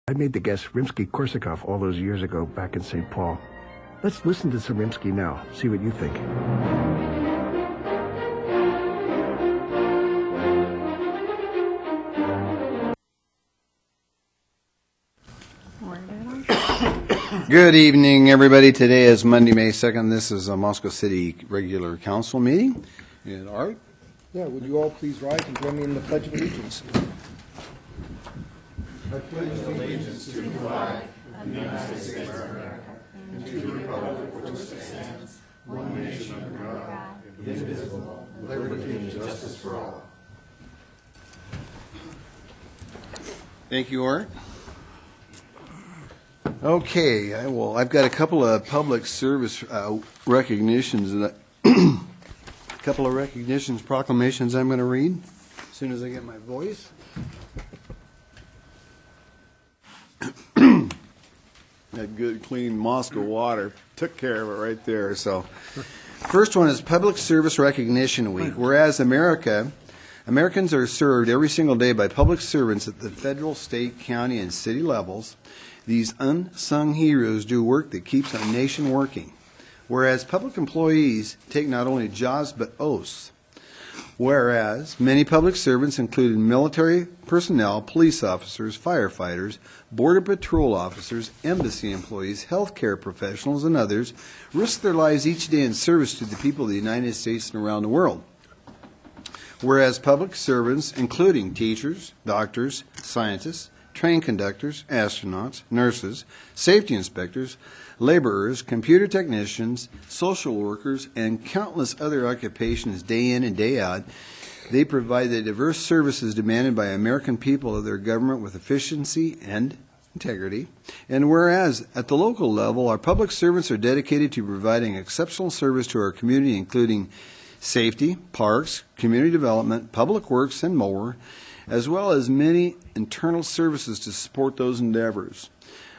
I made the guest Rimsky-Korsakov all those years ago back in St. Paul. Let's listen to some Rimsky now, see what you think. Good evening, everybody. Today is Monday, May 2nd. This is a Moscow City regular council meeting. And Art? Yeah, would you all please rise and join me in the Pledge of Allegiance? I pledge allegiance to the flag of the United States of America and to the republic for which it stands, one nation under God, indivisible, with liberty and justice for all. Thank you, Art. Okay, I've got a couple of public service recognitions, and a couple of recognitions, proclamations I'm going to read as soon as I get my voice. That good, clean Moscow water took care of it right there. So, first one is Public Service Recognition Week. Whereas Americans are served every single day by public servants at the federal, state, county, and city levels. These unsung heroes do work that keeps our nation working. Whereas public employees take not only jobs but oaths. Whereas many public servants, including military personnel, police officers, firefighters, border patrol officers, embassy employees, healthcare professionals, and others, risk their lives each day in service to the people of the United States and around the world. Whereas public servants, including teachers, doctors, scientists, train conductors, astronauts, nurses, safety inspectors, laborers, computer technicians, social workers, and countless other occupations day in and day out, they provide the diverse services demanded by American people of their government with efficiency and integrity. And whereas at the local level, our public servants are dedicated to providing exceptional service to our community, including safety, parks, community development, public works, and more, as well as many internal services to support those endeavors.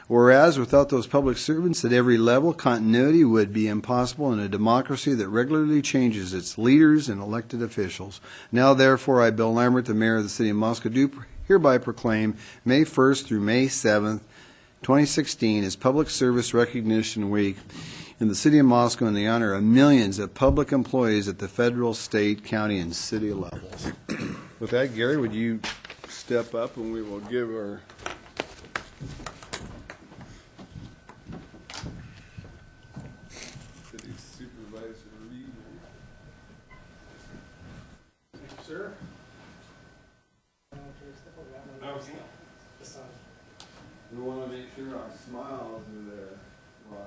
Whereas without those public servants at every level, continuity would be impossible in a democracy that regularly changes its leaders and elected officials. Now, therefore, I, Bill Lambert, the mayor of the city of Moscow, do hereby proclaim May 1st through May 7th, 2016 as Public Service Recognition Week in the city of Moscow in the honor of millions of public employees at the federal, state, county, and city levels. With that, Gary, would you step up and we will give our city supervisor a read. Thank you, sir. We want to make sure our smiles are there. Wow.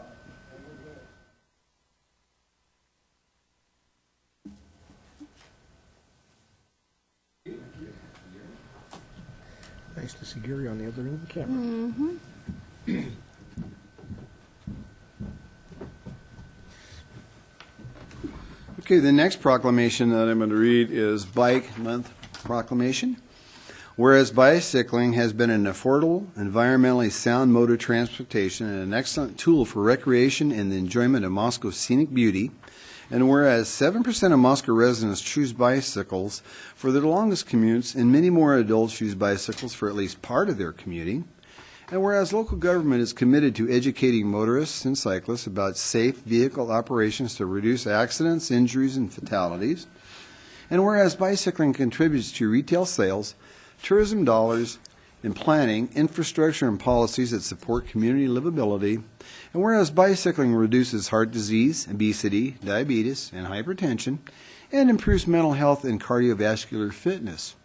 Nice to see Gary on the other end of the camera. Mm-hmm. Okay, the next proclamation that I'm going to read is Bike Month Proclamation. Whereas bicycling has been an affordable, environmentally sound mode of transportation and an excellent tool for recreation and the enjoyment of Moscow's scenic beauty, and whereas 7% of Moscow residents choose bicycles for their longest commutes, and many more adults use bicycles for at least part of their commuting, and whereas local government is committed to educating motorists and cyclists about safe vehicle operations to reduce accidents, injuries, and fatalities, and whereas bicycling contributes to retail sales, tourism dollars, in planning, infrastructure, and policies that support community livability, and whereas bicycling reduces heart disease, obesity, diabetes, and hypertension, and improves mental health and cardiovascular fitness,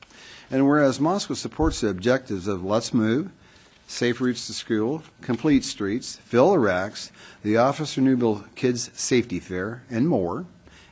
and whereas Moscow supports the objectives of Let's Move, Safe Routes to School, Complete Streets, Fill the Racks, the Office for Renewable Kids Safety Fair, and more,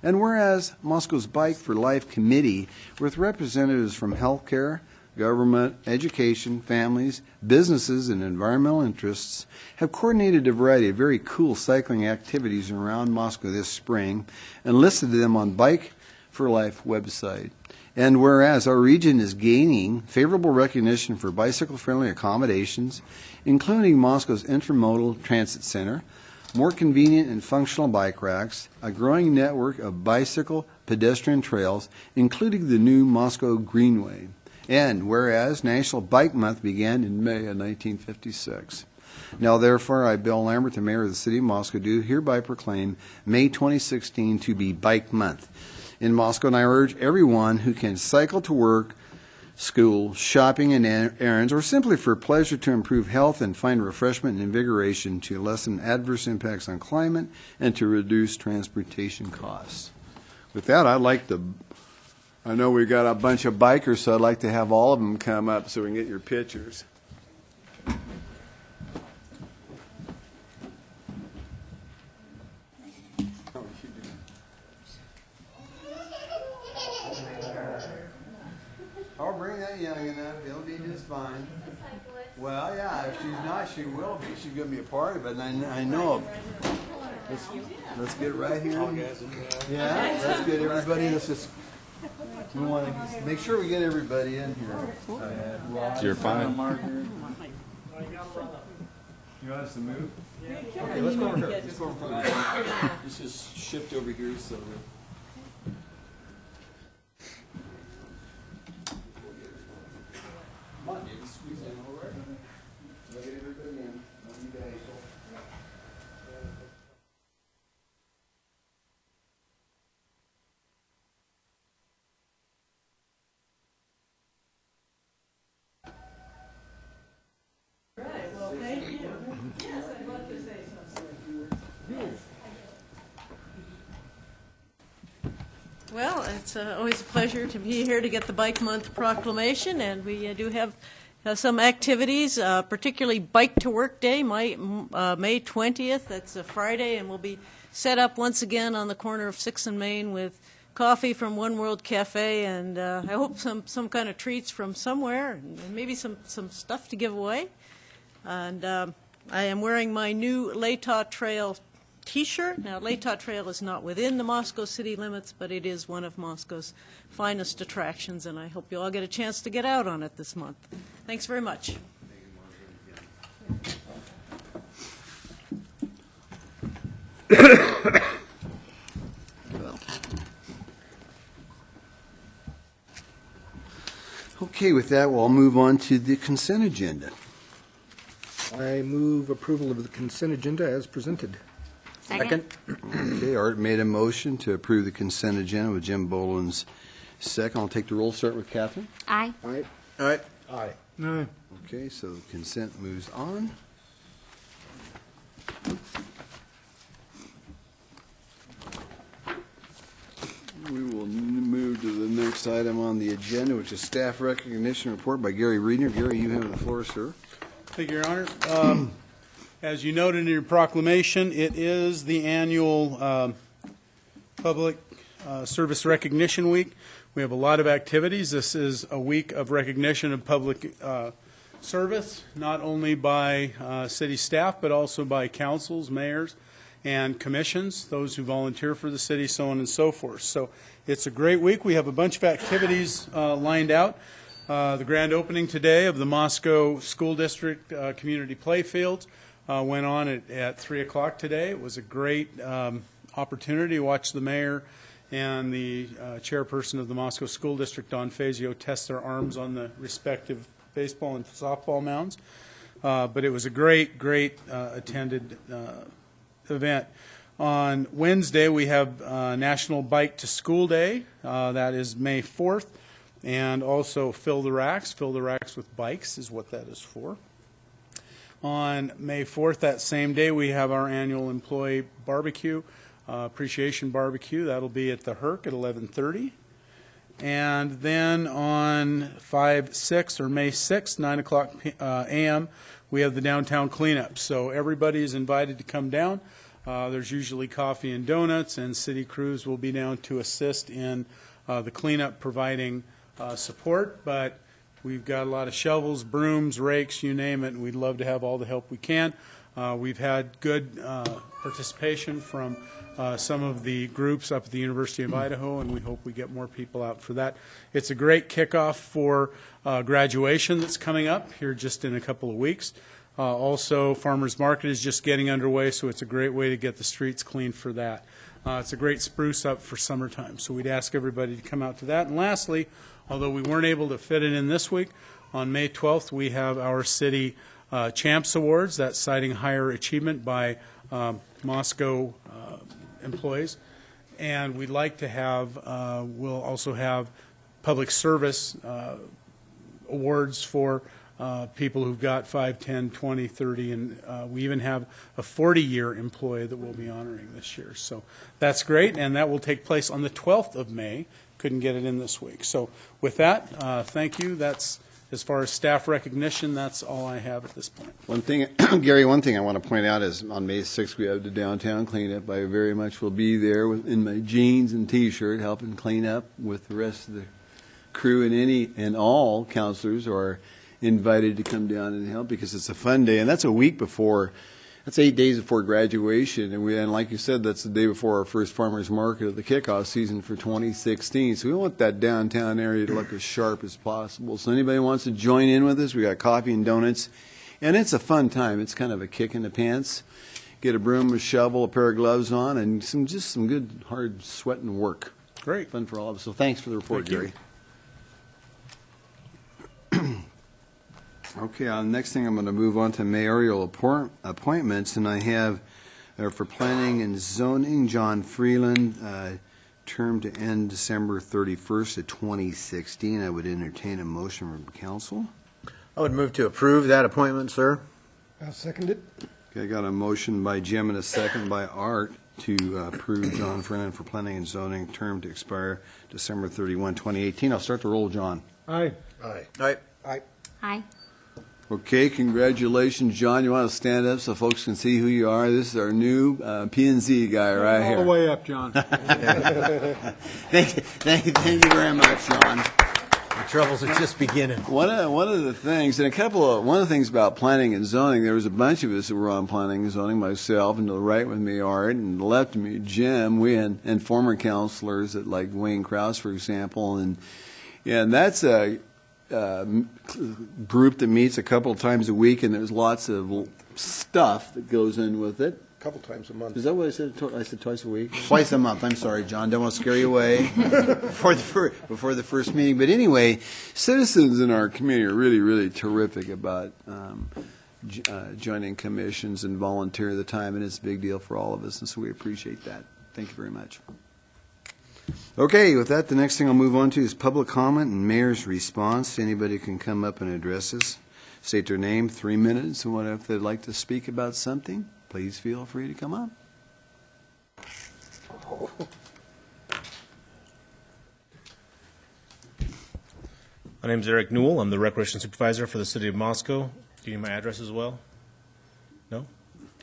and whereas Moscow's Bike for Life Committee, with representatives from healthcare, government, education, families, businesses, and environmental interests, have coordinated a variety of very cool cycling activities around Moscow this spring and listed them on Bike for Life website. And whereas our region is gaining favorable recognition for bicycle-friendly accommodations, including Moscow's Intermodal Transit Center, more convenient and functional bike racks, a growing network of bicycle pedestrian trails, including the new Moscow Greenway, And whereas National Bike Month began in May of 1956. Now, therefore, I, Bill Lambert, the mayor of the city of Moscow, do hereby proclaim May 2016 to be Bike Month in Moscow, and I urge everyone who can cycle to work, school, shopping, and errands, or simply for pleasure to improve health and find refreshment and invigoration to lessen adverse impacts on climate and to reduce transportation costs. With that, I know we've got a bunch of bikers, so I'd like to have all of them come up so we can get your pictures. I'll bring that young enough. He'll be just fine. Well, yeah, if she's not, she will be. She's going to be a part of it, and I know. Let's get right here. Yeah, let's get everybody. We want to make sure we get everybody in here. You're fine. You want us to move? Okay, let's go over here. Let's go over here. Let's just shift over here so that... Come on, David, squeeze in over. Get everybody in. You guys. Right, well, thank you. Yes, I'd love to say something. Well, it's always a pleasure to be here to get the Bike Month proclamation, and we do have some activities, particularly Bike to Work Day, May 20th. That's a Friday, and we'll be set up once again on the corner of 6th and Main with coffee from One World Cafe, and I hope some kind of treats from somewhere, and maybe some stuff to give away. And I am wearing my new L'État Trail T-shirt. Now, L'État Trail is not within the Moscow city limits, but it is one of Moscow's finest attractions, and I hope you all get a chance to get out on it this month. Thanks very much. Okay, with that, we'll move on to the consent agenda. I move approval of the consent agenda as presented. Second. Okay, Art made a motion to approve the consent agenda with Jim Boland's second. I'll take the roll, start with Catherine. Aye. Aye. All right. Aye. Okay, so the consent moves on. We will move to the next item on the agenda, which is staff recognition report by Gary Reedner. Gary, you have the floor, sir. Thank you, Your Honor. As you noted in your proclamation, it is the annual Public Service Recognition Week. We have a lot of activities. This is a week of recognition of public service, not only by city staff, but also by councils, mayors, and commissions, those who volunteer for the city, so on and so forth. So it's a great week. We have a bunch of activities lined out. The grand opening today of the Moscow School District Community Playfield went on at 3 o'clock today. It was a great opportunity to watch the mayor and the chairperson of the Moscow School District, Don Fazio, test their arms on the respective baseball and softball mounds. But it was a great attended event. On Wednesday, we have National Bike to School Day. That is May 4th. And also Fill the Racks with bikes is what that is for. On May 4th, that same day, we have our annual employee barbecue, appreciation barbecue. That'll be at the Herc at 11:30. And then on May 6th, 9 o'clock a.m., we have the downtown cleanup. So everybody is invited to come down. There's usually coffee and donuts, and city crews will be down to assist in the cleanup, providing support, but we've got a lot of shovels, brooms, rakes, you name it, and we'd love to have all the help we can. We've had good participation from some of the groups up at the University of Idaho, and we hope we get more people out for that. It's a great kickoff for graduation that's coming up here just in a couple of weeks. Also, Farmers Market is just getting underway, so it's a great way to get the streets clean for that. It's a great spruce up for summertime, so we'd ask everybody to come out to that. And lastly, although we weren't able to fit it in this week, on May 12th, we have our city Champs Awards. That's citing higher achievement by Moscow employees. And we'd like to have, we'll also have public service awards for people who've got 5, 10, 20, 30, and we even have a 40-year employee that we'll be honoring this year. So that's great, and that will take place on the 12th of May. Couldn't get it in this week. So with that, thank you. That's, as far as staff recognition, that's all I have at this point. One thing, Gary, one thing I want to point out is on May 6th, we have the downtown cleanup. I very much will be there in my jeans and T-shirt helping clean up with the rest of the crew, and any and all counselors are invited to come down and help because it's a fun day. And that's a week before, that's 8 days before graduation. And like you said, that's the day before our first farmers market of the kickoff season for 2016. So we want that downtown area to look as sharp as possible. So anybody wants to join in with us, we got coffee and donuts. And it's a fun time. It's kind of a kick in the pants. Get a broom, a shovel, a pair of gloves on, and just some good hard sweating work. Great. Fun for all of us. So thanks for the report, Thank you. Gary. Okay, next thing I'm going to move on to mayoral appointments, and I have for planning and zoning, John Freeland, term to end December 31st of 2016. I would entertain a motion from council. I would move to approve that appointment, sir. I'll second it. Okay, I got a motion by Jim and a second by Art to approve John Freeland for planning and zoning, term to expire December 31, 2018. I'll start the roll, John. Aye. Aye. Aye. Aye. Aye. Okay, congratulations, John. You want to stand up so folks can see who you are? This is our new P&Z guy right here. All the way up, John. Thank you very much, John. The troubles are just beginning. One of the things, and one of the things about planning and zoning, there was a bunch of us that were on planning and zoning, myself, and to the right with me, Art, and to the left of me, Jim, and former counselors at like Wayne Krause, for example, and that's a group that meets a couple of times a week, and there's lots of stuff that goes in with it. A couple times a month. Is that what I said? I said twice a week? Twice a month. I'm sorry, John. Don't want to scare you away before the first meeting. But anyway, citizens in our community are really, really terrific about joining commissions and volunteer the time, and it's a big deal for all of us, and so we appreciate that. Thank you very much. Okay, with that, the next thing I'll move on to is public comment and mayor's response. Anybody can come up and address us, state their name, 3 minutes, and what if they'd like to speak about something, please feel free to come up. My name is Eric Newell. I'm the Recreation Supervisor for the City of Moscow. Do you need my address as well? No?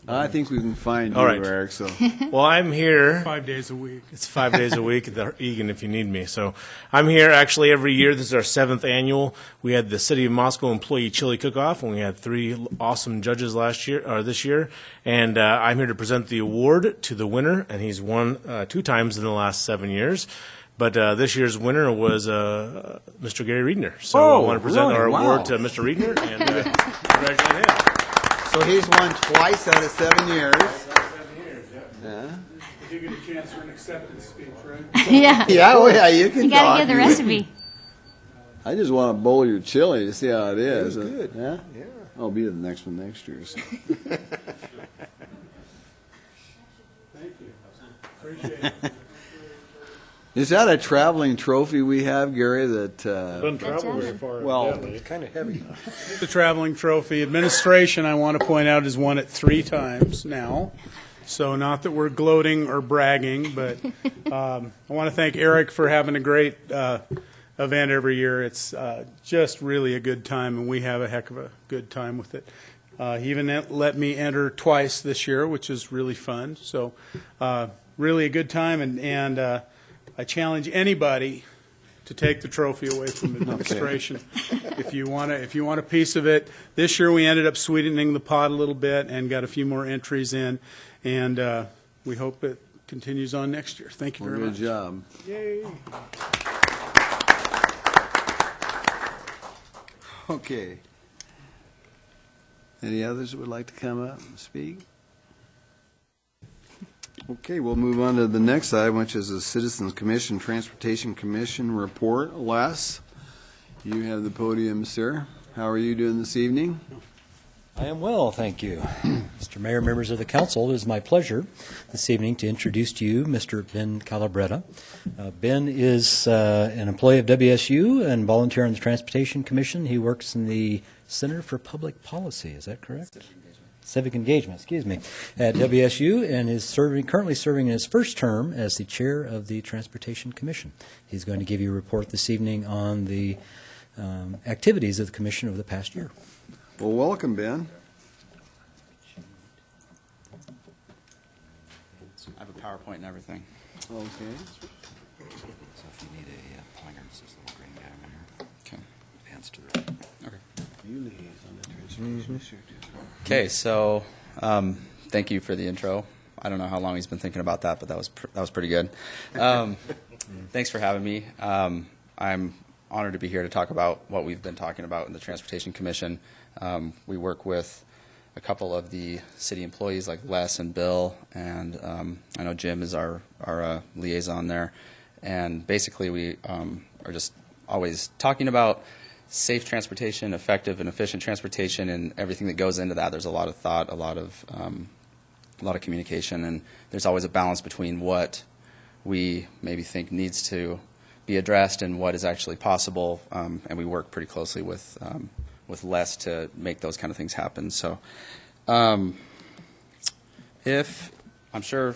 I think we can find All you, right. Eric. So Well, I'm here. 5 days a week. It's 5 days a week at the Egan if you need me. So I'm here actually every year. This is our 7th annual. We had the City of Moscow Employee Chili Cook-Off, and we had 3 awesome judges this year. And I'm here to present the award to the winner, and he's won 2 times in the last 7 years. But this year's winner was Mr. Gary Riedner. So I want to present our award to Mr. Riedner and congratulate him. So he's won twice out of 7 years. Yeah. You get a chance for an acceptance speech, right? Yeah. Yeah, well, yeah, you can You gotta talk. give the recipe. I just want a bowl of your chili to see how it is. It was good. Yeah? Yeah. I'll be at the next one next year. So. Thank you. Appreciate it. Is that a traveling trophy we have, Gary, that... Doesn't travel very far. Well, It's kind of heavy. The traveling trophy administration, I want to point out, has won it 3 times now. So not that we're gloating or bragging, but I want to thank Eric for having a great event every year. It's just really a good time, and we have a heck of a good time with it. He even let me enter twice this year, which is really fun. So really a good time, and I challenge anybody to take the trophy away from administration. If you want a piece of it. This year we ended up sweetening the pot a little bit and got a few more entries in, and we hope it continues on next year. Thank you very much. Good job. Yay. Okay. Any others that would like to come up and speak? Okay, we'll move on to the next item, which is the Citizens Commission, Transportation Commission report. Les, you have the podium, sir. How are you doing this evening? I am well, thank you. Mr. Mayor, members of the council, it is my pleasure this evening to introduce to you Mr. Ben Calabretta. Ben is an employee of WSU and volunteer on the Transportation Commission. He works in the Center for Public Policy, is that correct? Civic Engagement, excuse me, at WSU, and is currently serving in his first term as the chair of the Transportation Commission. He's going to give you a report this evening on the activities of the commission over the past year. Well, welcome, Ben. I have a PowerPoint and everything. Okay. So if you need a pointer, this is the little green guy right here. Okay. Advance to the right. Okay. You liaison the transportation. Okay, so thank you for the intro. I don't know how long he's been thinking about that, but that was pretty good. Thanks for having me. I'm honored to be here to talk about what we've been talking about in the Transportation Commission. We work with a couple of the city employees like Les and Bill, and I know Jim is our liaison there. And basically we are just always talking about safe transportation, effective and efficient transportation, and everything that goes into that. There's a lot of thought, a lot of communication, and there's always a balance between what we maybe think needs to be addressed and what is actually possible. And we work pretty closely with Les to make those kind of things happen. So, if I'm sure,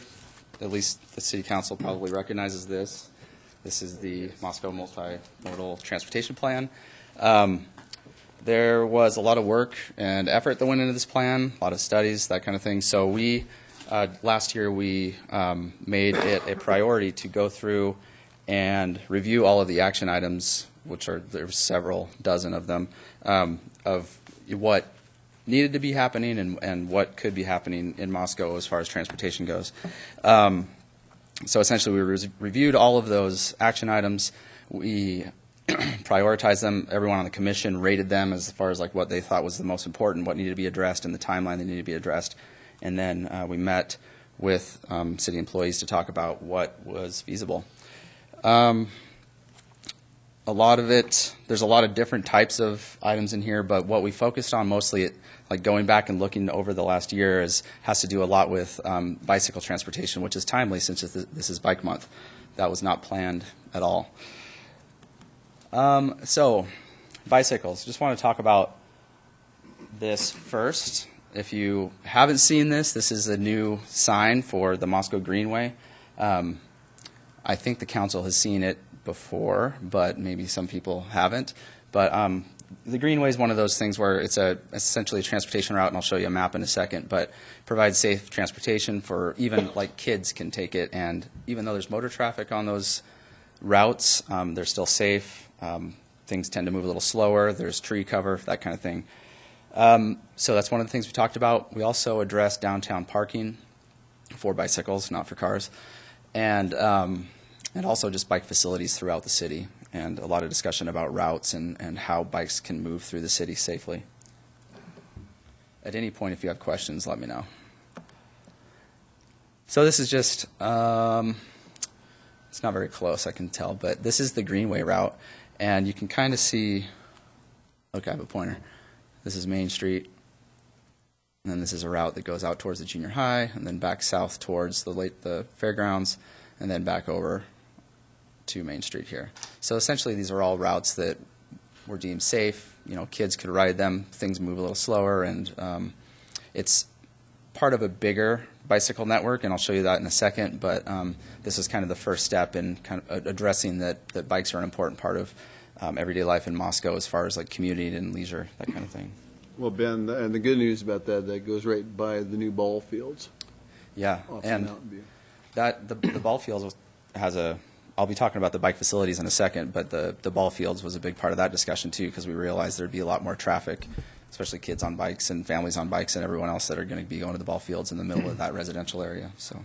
at least the City Council probably recognizes this. This is the Moscow Multimodal Transportation Plan. There was a lot of work and effort that went into this plan, a lot of studies, that kind of thing. So we, last year, we made it a priority to go through and review all of the action items, which there's several dozen of them, of what needed to be happening and what could be happening in Moscow as far as transportation goes. So essentially, we reviewed all of those action items. We prioritized them. Everyone on the commission rated them as far as like what they thought was the most important, what needed to be addressed, and the timeline that needed to be addressed. And then we met with city employees to talk about what was feasible. A lot of it, there's a lot of different types of items in here, but what we focused on mostly, like going back and looking over the last year, has to do a lot with bicycle transportation, which is timely since this is Bike Month. That was not planned at all. So, bicycles. Just want to talk about this first. If you haven't seen this is a new sign for the Moscow Greenway. I think the council has seen it before, but maybe some people haven't. But the Greenway is one of those things where it's essentially a transportation route, and I'll show you a map in a second, but provides safe transportation for even like kids can take it. And even though there's motor traffic on those routes, they're still safe. Things tend to move a little slower. There's tree cover, that kind of thing. So that's one of the things we talked about. We also addressed downtown parking for bicycles, not for cars, and also just bike facilities throughout the city, and a lot of discussion about routes and how bikes can move through the city safely. At any point, if you have questions, let me know. So this is just, it's not very close, I can tell, but this is the Greenway route, and you can kind of see, okay, I have a pointer. This is Main Street, and then this is a route that goes out towards the junior high, and then back south towards the fairgrounds, and then back over to Main Street here. So essentially these are all routes that were deemed safe. You know, kids could ride them, things move a little slower, and it's part of a bigger bicycle network, and I'll show you that in a second, but this is kind of the first step in kind of addressing that bikes are an important part of everyday life in Moscow as far as like community and leisure, that kind of thing. Well, Ben, and the good news about that goes right by the new ball fields. Yeah, and the ball fields has I'll be talking about the bike facilities in a second, but the ball fields was a big part of that discussion too, because we realized there'd be a lot more traffic, especially kids on bikes and families on bikes and everyone else that are going to be going to the ball fields in the middle of that residential area. So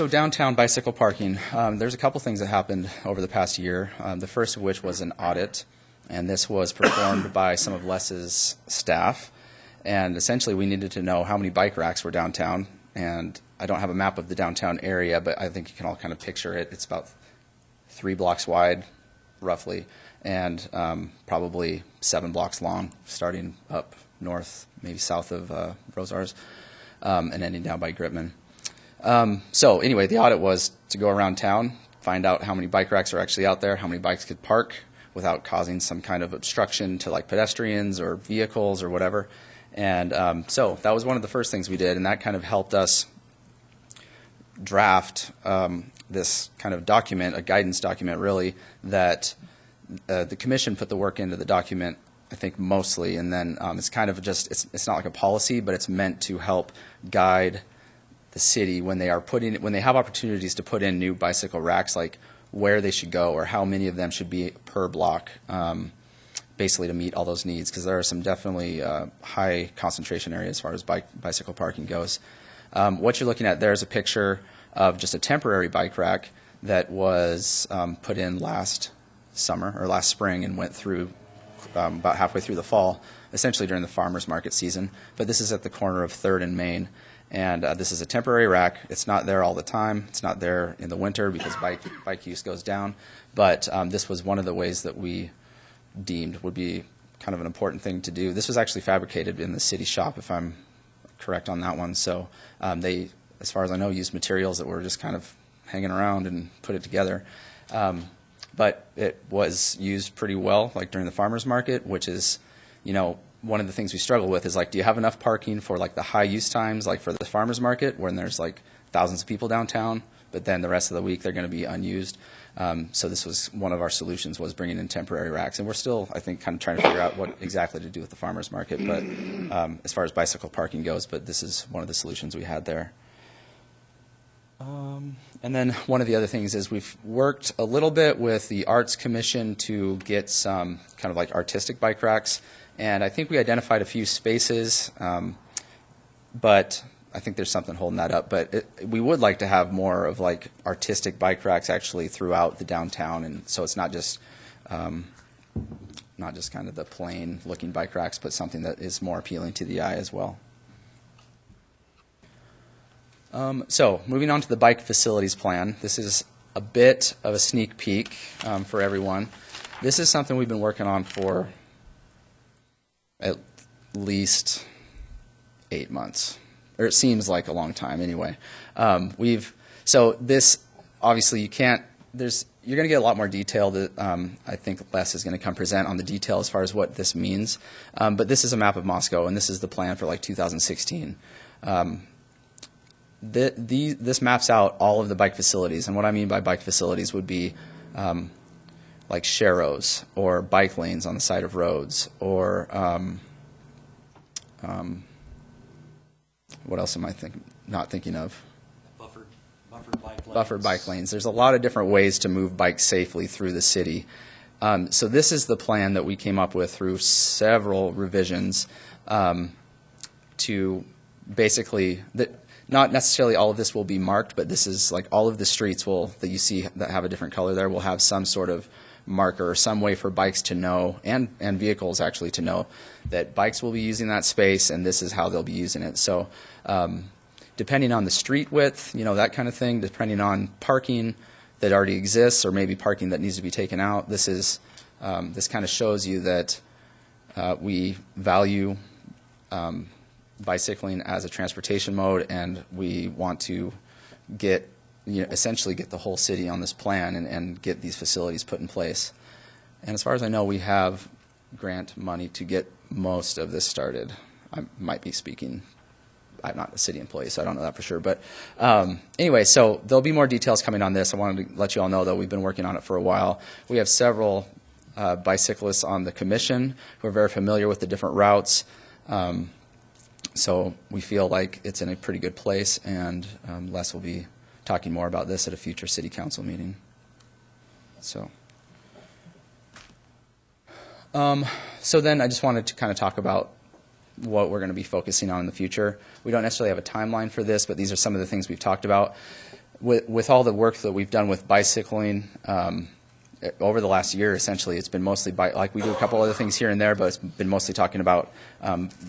downtown bicycle parking, there's a couple things that happened over the past year, the first of which was an audit, and this was performed by some of Les's staff, and essentially we needed to know how many bike racks were downtown, and I don't have a map of the downtown area, but I think you can all kind of picture it. It's about 3 blocks wide, roughly, and probably 7 blocks long, starting up north, maybe south of Rosars, and ending down by Gritman. So anyway, the audit was to go around town, find out how many bike racks are actually out there, how many bikes could park without causing some kind of obstruction to like pedestrians or vehicles or whatever. And so that was one of the first things we did, and that kind of helped us draft this kind of document, a guidance document really, that the commission put the work into the document, I think mostly, and then it's kind of just, it's not like a policy, but it's meant to help guide the city when they have opportunities to put in new bicycle racks, like where they should go or how many of them should be per block, basically to meet all those needs, because there are some definitely high concentration areas as far as bicycle parking goes. What you're looking at there is a picture of just a temporary bike rack that was put in last summer or last spring and went through about halfway through the fall, essentially during the farmers market season. But this is at the corner of 3rd and Main. And this is a temporary rack. It's not there all the time. It's not there in the winter because bike use goes down. But this was one of the ways that we deemed would be kind of an important thing to do. This was actually fabricated in the city shop, if I'm correct on that one. So they, as far as I know, used materials that were just kind of hanging around and put it together. But it was used pretty well, like during the farmers market, which is, you know, one of the things we struggle with is like, do you have enough parking for like the high use times, like for the farmers market, when there's like thousands of people downtown, but then the rest of the week they're going to be unused. So this was one of our solutions, was bringing in temporary racks, and we're still, I think, kind of trying to figure out what exactly to do with the farmers market, but as far as bicycle parking goes. But this is one of the solutions we had there. And then one of the other things is we've worked a little bit with the Arts Commission to get some kind of like artistic bike racks, and I think we identified a few spaces, but I think there's something holding that up. But we would like to have more of like artistic bike racks actually throughout the downtown, and so it's not just kind of the plain looking bike racks, but something that is more appealing to the eye as well. So moving on to the bike facilities plan. This is a bit of a sneak peek for everyone. This is something we've been working on for at least 8 months, or it seems like a long time anyway. So this, obviously you can't, you're going to get a lot more detail that I think Les is going to come present on the detail as far as what this means. But this is a map of Moscow, and this is the plan for like 2016. This maps out all of the bike facilities, and what I mean by bike facilities would be like sharrows or bike lanes on the side of roads, or what else am I not thinking of? Buffered bike lanes. There's a lot of different ways to move bikes safely through the city. So this is the plan that we came up with through several revisions to basically not necessarily all of this will be marked, but this is like all of the streets that you see that have a different color there will have some sort of marker or some way for bikes to know, and vehicles actually to know that bikes will be using that space, and this is how they'll be using it. So depending on the street width, that kind of thing, depending on parking that already exists or maybe parking that needs to be taken out, this kind of shows you that we value bicycling as a transportation mode, and we want to essentially get the whole city on this plan and get these facilities put in place. And as far as I know, we have grant money to get most of this started. I might be speaking, I'm not a city employee, so I don't know that for sure. But anyway, so there'll be more details coming on this. I wanted to let you all know, though, we've been working on it for a while. We have several bicyclists on the commission who are very familiar with the different routes. So we feel like it's in a pretty good place, and Les will be talking more about this at a future city council meeting. So then I just wanted to kind of talk about what we're going to be focusing on in the future. We don't necessarily have a timeline for this, but these are some of the things we've talked about. With all the work that we've done with bicycling over the last year, essentially, it's been mostly like we do a couple other things here and there, but it's been mostly talking about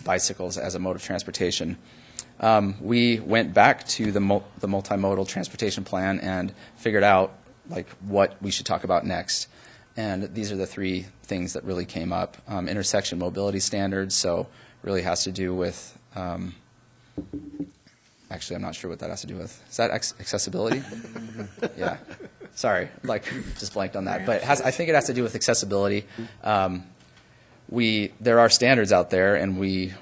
bicycles as a mode of transportation. we went back to the multimodal transportation plan and figured out like what we should talk about next. And these are the three things that really came up. Intersection mobility standards, so really has to do with, actually I'm not sure what that has to do with. Is that accessibility? Yeah. Sorry, like just blanked on that. But I think it has to do with accessibility. There are standards out there, and we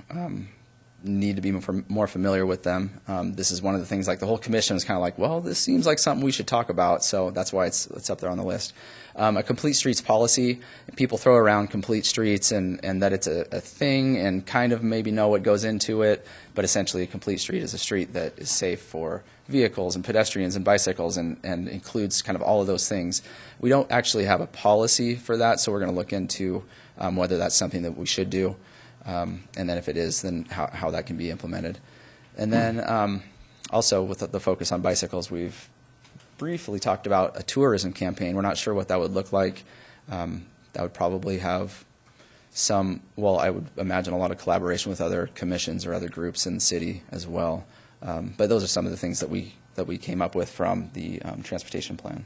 need to be more familiar with them. This is one of the things, like the whole commission is kind of like, well, this seems like something we should talk about, so that's why it's up there on the list. A complete streets policy, people throw around complete streets and that it's a thing and kind of maybe know what goes into it, but essentially a complete street is a street that is safe for vehicles and pedestrians and bicycles and includes kind of all of those things. We don't actually have a policy for that, so we're going to look into whether that's something that we should do. And then if it is, then how that can be implemented. And then also with the focus on bicycles, we've briefly talked about a tourism campaign. We're not sure what that would look like. That would probably have I would imagine a lot of collaboration with other commissions or other groups in the city as well. But those are some of the things that we came up with from the transportation plan.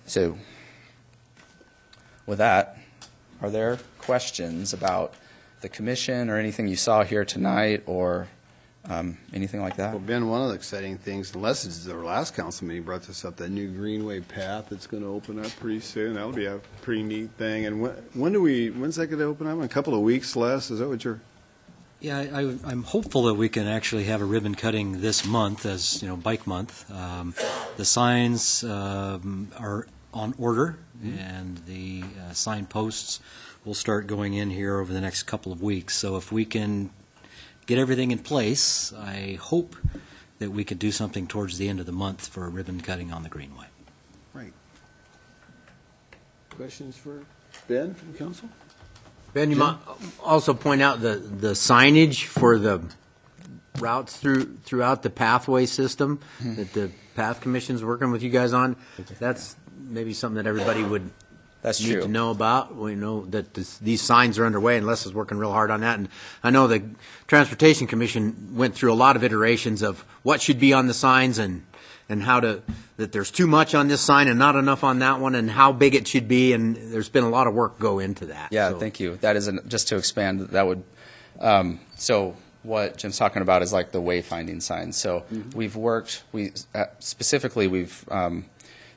So with that, are there questions about the commission or anything you saw here tonight or anything like that? Well, Ben, one of the exciting things, unless it's our last council meeting brought this up, that new Greenway path that's going to open up pretty soon. That'll be a pretty neat thing. And when's that going to open up? In a couple of weeks, Les? Is that what you're? Yeah, I'm hopeful that we can actually have a ribbon cutting this month, as Bike Month. The signs are on order, and the sign posts will start going in here over the next couple of weeks. So if we can get everything in place, I hope that we could do something towards the end of the month for a ribbon cutting on the Greenway. Right. Questions for Ben from council? Ben, you might also point out the signage for the routes throughout the pathway system that the Path Commission's working with you guys on. That's maybe something that everybody would need to know about. We know that these signs are underway, and Les is working real hard on that. And I know the Transportation Commission went through a lot of iterations of what should be on the signs and how that there's too much on this sign and not enough on that one and how big it should be. And there's been a lot of work go into that. Yeah, so. Thank you. That is just to expand, that would, so what Jim's talking about is like the wayfinding signs. So we've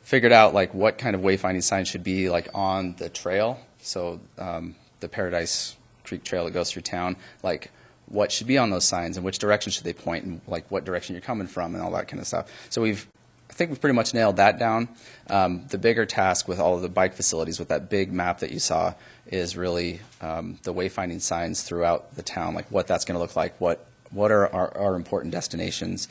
figured out like what kind of wayfinding signs should be like on the trail. So the Paradise Creek Trail that goes through town, like what should be on those signs and which direction should they point and like what direction you're coming from and all that kind of stuff. So I think we've pretty much nailed that down. The bigger task with all of the bike facilities with that big map that you saw is really the wayfinding signs throughout the town, like what that's going to look like, what are our important destinations,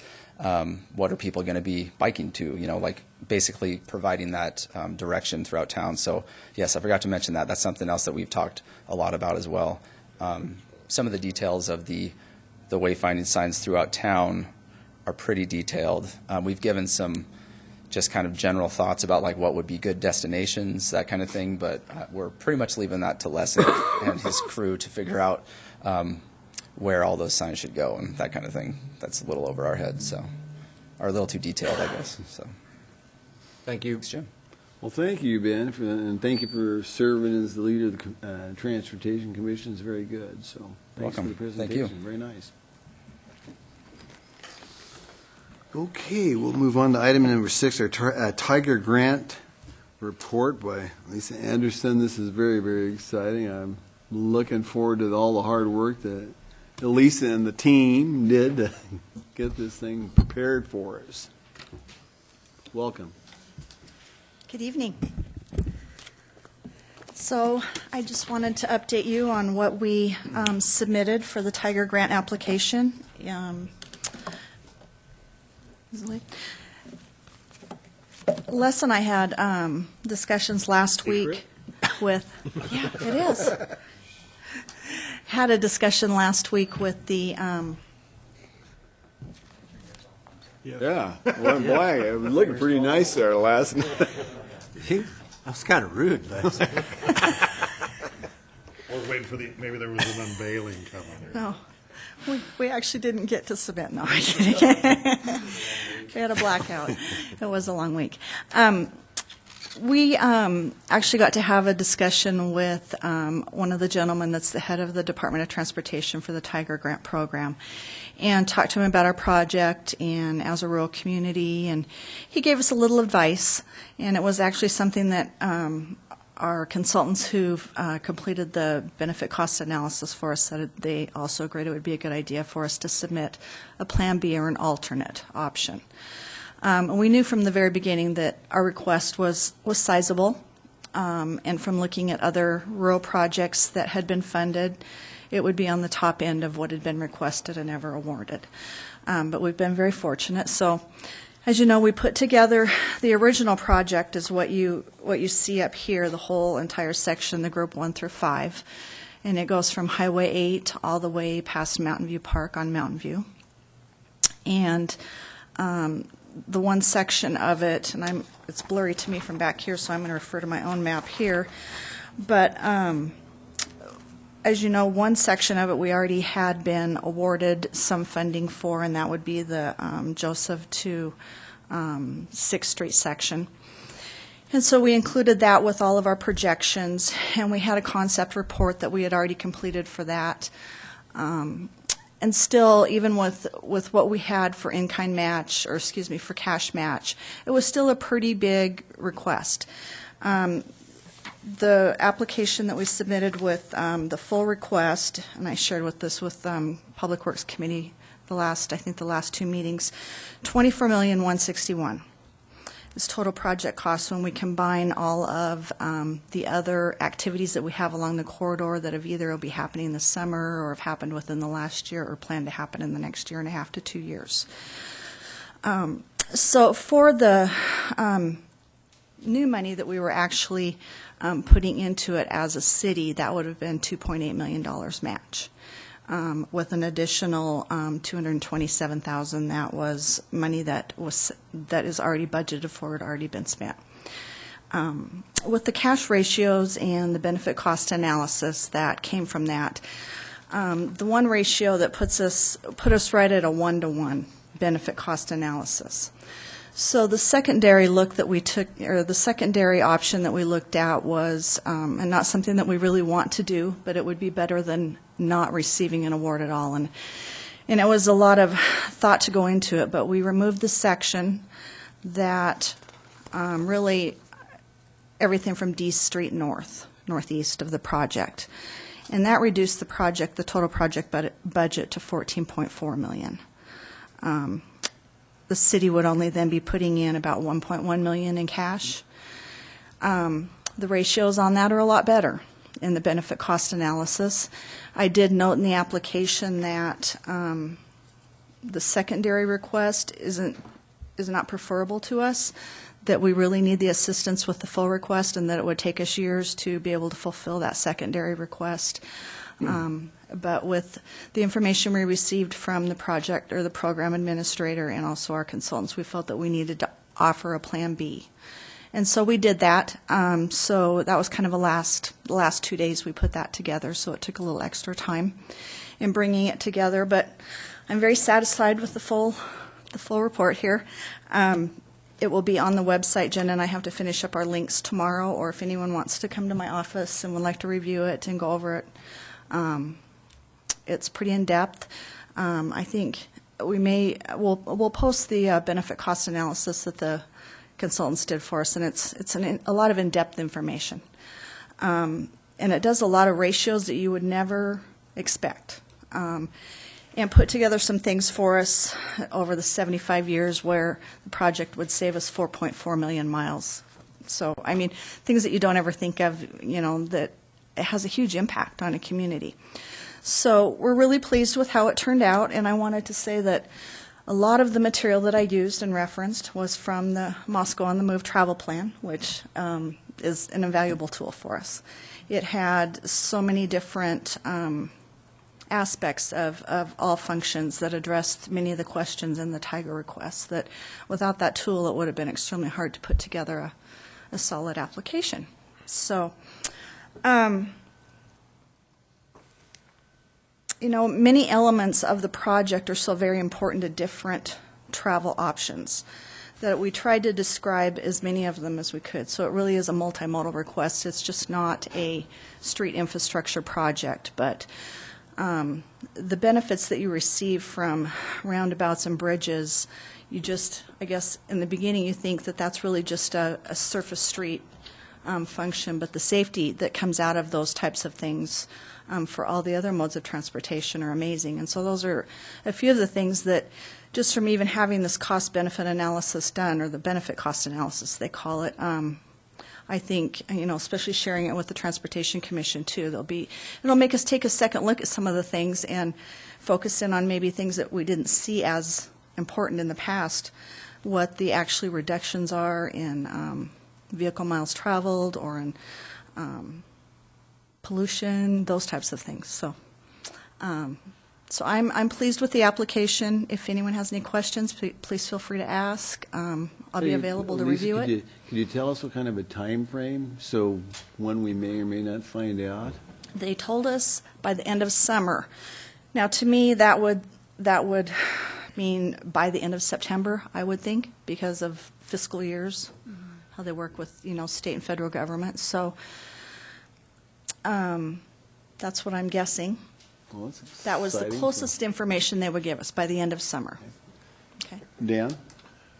what are people going to be biking to, like basically providing that direction throughout town. So yes, I forgot to mention that. That's something else that we've talked a lot about as well. Some of the details of the wayfinding signs throughout town are pretty detailed. We've given some just kind of general thoughts about like what would be good destinations, that kind of thing, but we're pretty much leaving that to Les and his crew to figure out where all those signs should go and that kind of thing. That's a little over our heads, or a little too detailed, I guess. So, thank you, thanks, Jim. Well, thank you, Ben, and thank you for serving as the leader of the Transportation Commission. It's very good. So, thanks Welcome. for the presentation. Thank you. Very nice. Okay, we'll move on to item number 6, our Tiger Grant report by Lisa Anderson. This is very, very exciting. I'm looking forward to all the hard work that Lisa and the team did to get this thing prepared for us. Welcome. Good evening. So I just wanted to update you on what we submitted for the Tiger Grant application. Les and I had discussions last week with, yeah, it is. Had a discussion last week with the Yeah, well, boy, it was looking pretty nice there last night. That was kind of rude, but Or waiting for maybe there was an unveiling coming. no. We actually didn't get to submit. No, I'm kidding. We had a blackout. It was a long week. We actually got to have a discussion with one of the gentlemen that's the head of the Department of Transportation for the Tiger Grant Program, and talked to him about our project and as a rural community, and he gave us a little advice, and it was actually something that our consultants who've completed the benefit cost analysis for us said they also agreed it would be a good idea for us to submit a Plan B or an alternate option. We knew from the very beginning that our request was sizable, and from looking at other rural projects that had been funded, it would be on the top end of what had been requested and ever awarded. But we've been very fortunate. So, as you know, we put together the original project is what you see up here, the whole entire section, the group 1 through 5, and it goes from Highway 8 all the way past Mountain View Park on Mountain View. And the one section of it, and it's blurry to me from back here, so I'm going to refer to my own map here. But as you know, one section of it we already had been awarded some funding for, and that would be the Joseph to 6th Street section. And so we included that with all of our projections, and we had a concept report that we had already completed for that. And still, even with what we had for in-kind match, or excuse me, for cash match, it was still a pretty big request. The application that we submitted with the full request, and I shared with Public Works Committee the last 2 meetings, $24,161,000 is total project cost when we combine all of the other activities that we have along the corridor that have either will be happening this summer or have happened within the last year or plan to happen in the next year and a half to 2 years. So for the new money that we were actually putting into it as a city, that would have been $2.8 million match. With an additional $227,000 that was money that is already budgeted for, it already been spent. With the cash ratios and the benefit cost analysis that came from that, the one ratio that put us right at a 1-to-1 benefit cost analysis. So the secondary look that we took, or the secondary option that we looked at was, and not something that we really want to do, but it would be better than not receiving an award at all. And it was a lot of thought to go into it, but we removed the section that really everything from D Street northeast of the project. And that reduced the total project budget to $14.4 million. The city would only then be putting in about $1.1 million in cash. The ratios on that are a lot better in the benefit cost analysis. I did note in the application that the secondary request is not preferable to us, that we really need the assistance with the full request, and that it would take us years to be able to fulfill that secondary request. But with the information we received from the project or the program administrator and also our consultants, we felt that we needed to offer a Plan B. And so we did that. So that was kind of the last 2 days we put that together, so it took a little extra time in bringing it together. But I'm very satisfied with the full report here. It will be on the website. Jen and I have to finish up our links tomorrow, or if anyone wants to come to my office and would like to review it and go over it, it's pretty in-depth. I think we'll post the benefit cost analysis that the consultants did for us, and it's a lot of in-depth information. And it does a lot of ratios that you would never expect. And put together some things for us over the 75 years where the project would save us 4.4 million miles. So, I mean, things that you don't ever think of, that it has a huge impact on a community. So we're really pleased with how it turned out, and I wanted to say that a lot of the material that I used and referenced was from the Moscow on the Move travel plan, which is an invaluable tool for us. It had so many different aspects of all functions that addressed many of the questions in the Tiger requests, that without that tool it would have been extremely hard to put together a solid application. So many elements of the project are so very important to different travel options that we tried to describe as many of them as we could. So it really is a multimodal request. It's just not a street infrastructure project, but the benefits that you receive from roundabouts and bridges, you just, I guess, in the beginning you think that that's really just a surface street function, but the safety that comes out of those types of things for all the other modes of transportation are amazing. And so those are a few of the things that, just from even having this cost-benefit analysis done, or the benefit cost analysis they call it, I think, especially sharing it with the Transportation Commission too, it'll make us take a second look at some of the things and focus in on maybe things that we didn't see as important in the past, what the actually reductions are in vehicle miles traveled or in pollution, those types of things. So I'm pleased with the application. If anyone has any questions, please feel free to ask. I'll be available to review it. Could you tell us what kind of a time frame, so when we may or may not find out? They told us by the end of summer. Now, to me, that would mean by the end of September, I would think, because of fiscal years, how they work with state and federal government. So that's what I'm guessing. Well, that was the closest information they would give us, by the end of summer. Okay. Dan?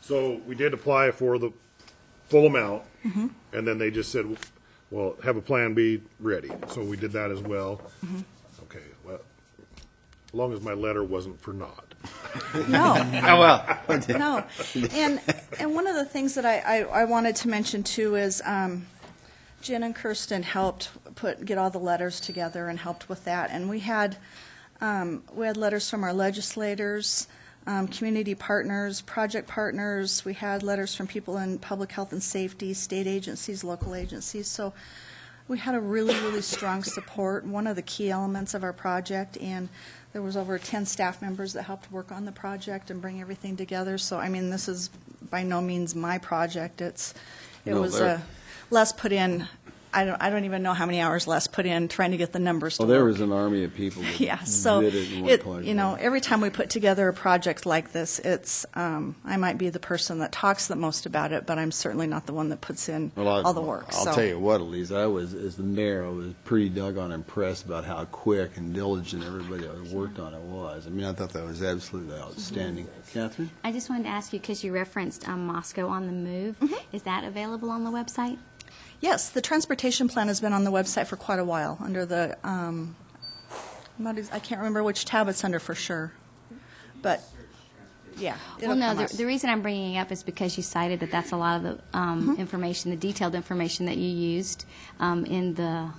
So we did apply for the full amount, Mm-hmm. and then they just said, well, have a plan B ready. So we did that as well. Mm-hmm. Okay, well, as long as my letter wasn't for naught. No. Oh, well. No. And one of the things that I wanted to mention, too, is Jen and Kirsten helped get all the letters together and helped with that. And we had letters from our legislators, community partners, project partners. We had letters from people in public health and safety, state agencies, local agencies. So we had a really, really strong support, one of the key elements of our project. And there was over 10 staff members that helped work on the project and bring everything together. So, I mean, this is by no means my project. It was Les put in. I don't even know how many hours Les put in trying to get the numbers to work. Well, there was an army of people that yeah, so did it in one project. every time we put together a project like this, it's I might be the person that talks the most about it, but I'm certainly not the one that puts in all the work. I'll tell you what, Elise, as the mayor, I was pretty doggone impressed about how quick and diligent everybody that worked on it was. I mean, I thought that was absolutely outstanding. Catherine? I just wanted to ask you, because you referenced Moscow on the Move, is that available on the website? Yes, the transportation plan has been on the website for quite a while under the, I can't remember which tab it's under for sure, but yeah. Well, no, the reason I'm bringing it up is because you cited that that's a lot of the information, the detailed information that you used in the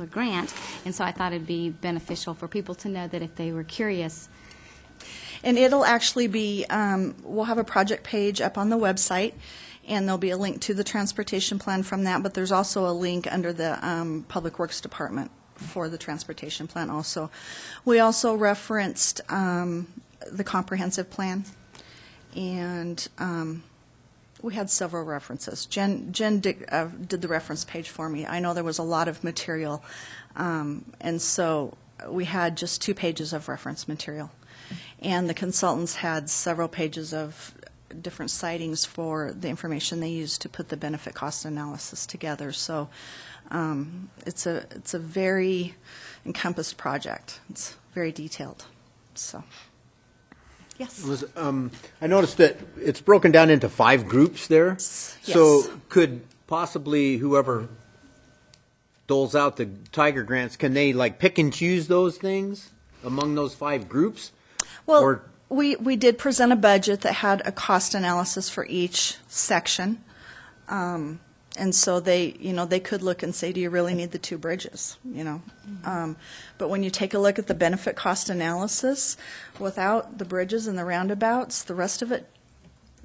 grant, and so I thought it'd be beneficial for people to know that if they were curious. And it'll actually be, we'll have a project page up on the website, and there'll be a link to the transportation plan from that, but there's also a link under the Public Works Department for the transportation plan also. We also referenced the comprehensive plan, and we had several references. Jen did the reference page for me. I know there was a lot of material, and so we had just 2 pages of reference material. And the consultants had several pages of different citings for the information they used to put the benefit cost analysis together. So it's a very encompassed project. It's very detailed. So yes. I noticed that it's broken down into 5 groups there. Yes. So could possibly whoever doles out the Tiger grants, can they like pick and choose those things among those 5 groups? Well, we did present a budget that had a cost analysis for each section, and so they could look and say, do you really need the 2 bridges? But when you take a look at the benefit cost analysis, without the bridges and the roundabouts, the rest of it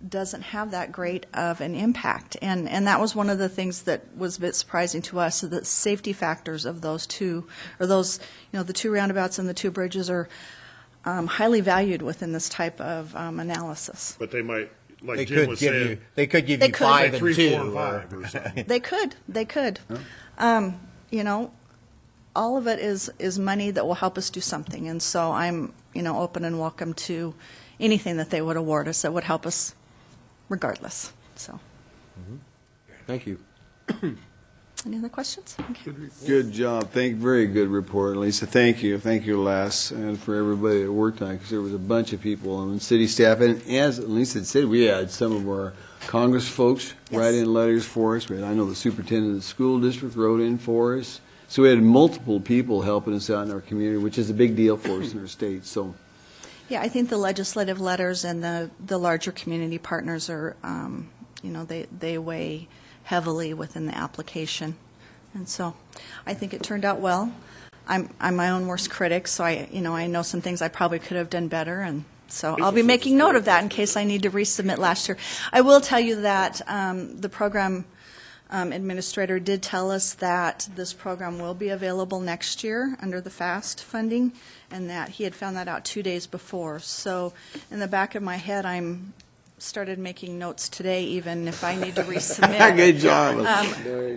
doesn't have that great of an impact. And that was one of the things that was a bit surprising to us, so the safety factors of those 2, or those, the 2 roundabouts and the 2 bridges are highly valued within this type of analysis. But they might, like Jim was saying, they could give you 5 and 3, 2. 4, and 5 or something. They could. all of it is money that will help us do something. And so I'm, open and welcome to anything that they would award us that would help us regardless. So, Thank you. any other questions? Okay. Good job. Very good report, Lisa. Thank you. Thank you, Les, and for everybody that worked on it, because there was a bunch of people and city staff. And as Lisa said, we had some of our Congress folks write in letters for us. I know the superintendent of the school district wrote in for us. So we had multiple people helping us out in our community, which is a big deal for us in our state. So, Yeah, I think the legislative letters and the larger community partners are, they weigh heavily within the application. And so I think it turned out well. I'm my own worst critic, so I know some things I probably could have done better, and so I'll be making note of that in case I need to resubmit last year. I will tell you that the program administrator did tell us that this program will be available next year under the FAST funding, and that he had found that out 2 days before. So in the back of my head, I'm started making notes today, even if I need to resubmit. Good job.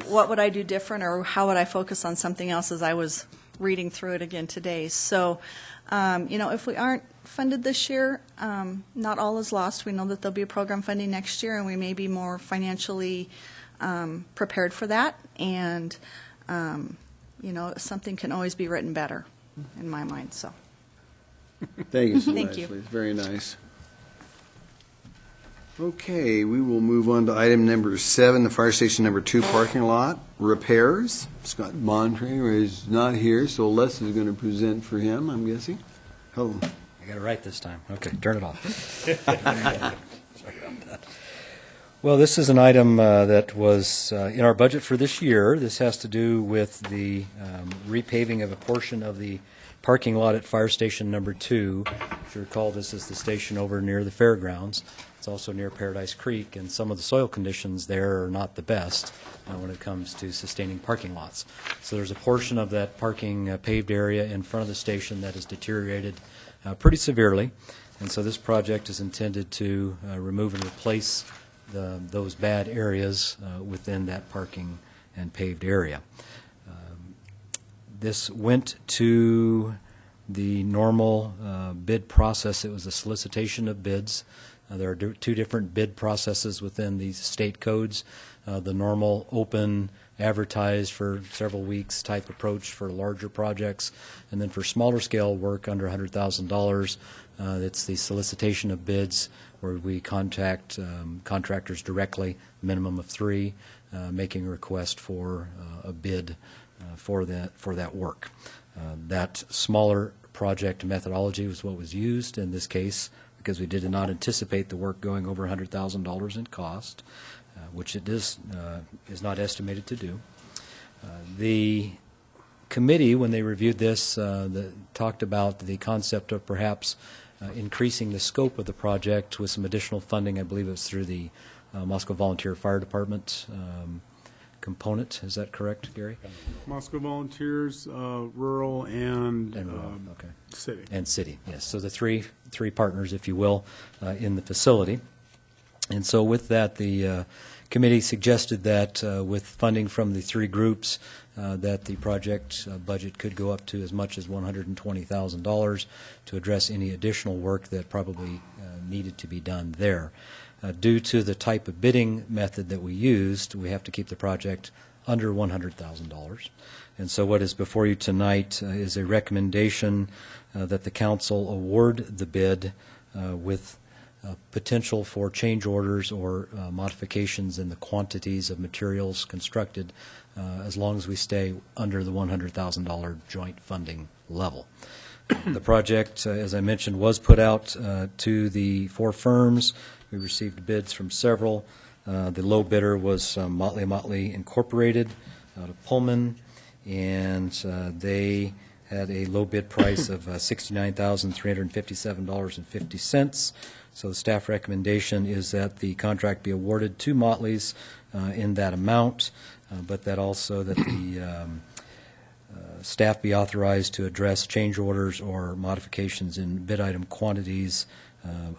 What would I do different, or how would I focus on something else as I was reading through it again today? So, if we aren't funded this year, not all is lost. We know that there'll be a program funding next year, and we may be more financially prepared for that. And, something can always be written better, in my mind. So, Thank you so Thank much, you. Lisa. Very nice. Okay, we will move on to item number 7, the fire station number 2 parking lot repairs. Scott Montre is not here, so Les is going to present for him, I'm guessing. Hello. I got it right this time. Okay, turn it off. Sorry about that. Well, this is an item that was in our budget for this year. This has to do with the repaving of a portion of the parking lot at Fire Station Number 2. If you recall, this is the station over near the fairgrounds. It's also near Paradise Creek, and some of the soil conditions there are not the best when it comes to sustaining parking lots. So there's a portion of that parking paved area in front of the station that has deteriorated pretty severely, and so this project is intended to remove and replace those bad areas within that parking and paved area. This went to the normal bid process. It was a solicitation of bids. There are two different bid processes within these state codes. The normal open, advertised for several weeks type approach for larger projects, and then for smaller scale work under $100,000, it's the solicitation of bids where we contact contractors directly, minimum of 3, making a request for a bid for that work. That smaller project methodology was what was used in this case, because we did not anticipate the work going over $100,000 in cost, which it is not estimated to do. The committee, when they reviewed this, talked about the concept of perhaps increasing the scope of the project with some additional funding. I believe it was through the Moscow Volunteer Fire Department component. Is that correct, Gary? Moscow Volunteers, rural, and okay. city. And city, yes. So the three partners, if you will, in the facility. And so with that, the committee suggested that with funding from the 3 groups, that the project budget could go up to as much as $120,000 to address any additional work that probably needed to be done there. Due to the type of bidding method that we used, we have to keep the project under $100,000. And so what is before you tonight is a recommendation that the council award the bid with potential for change orders or modifications in the quantities of materials constructed as long as we stay under the $100,000 joint funding level. The project, as I mentioned, was put out to the 4 firms. We received bids from several. The low bidder was Motley Incorporated out of Pullman, and they had a low bid price of $69,357.50. So the staff recommendation is that the contract be awarded to Motley's in that amount, but that also that the staff be authorized to address change orders or modifications in bid item quantities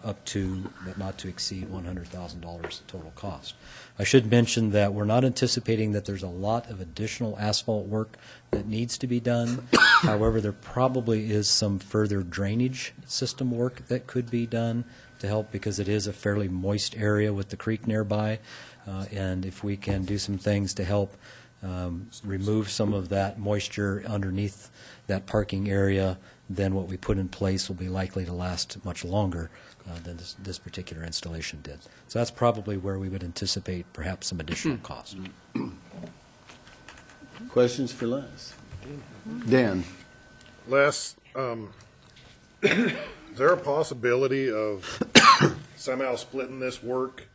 up to, but not to exceed $100,000 total cost. I should mention that we're not anticipating that there's a lot of additional asphalt work that needs to be done. However, there probably is some further drainage system work that could be done to help, because it is a fairly moist area with the creek nearby. And if we can do some things to help remove some of that moisture underneath that parking area, then what we put in place will be likely to last much longer than this particular installation did. So that's probably where we would anticipate perhaps some additional cost. Questions for Les? Dan? Les, is there a possibility of somehow splitting this work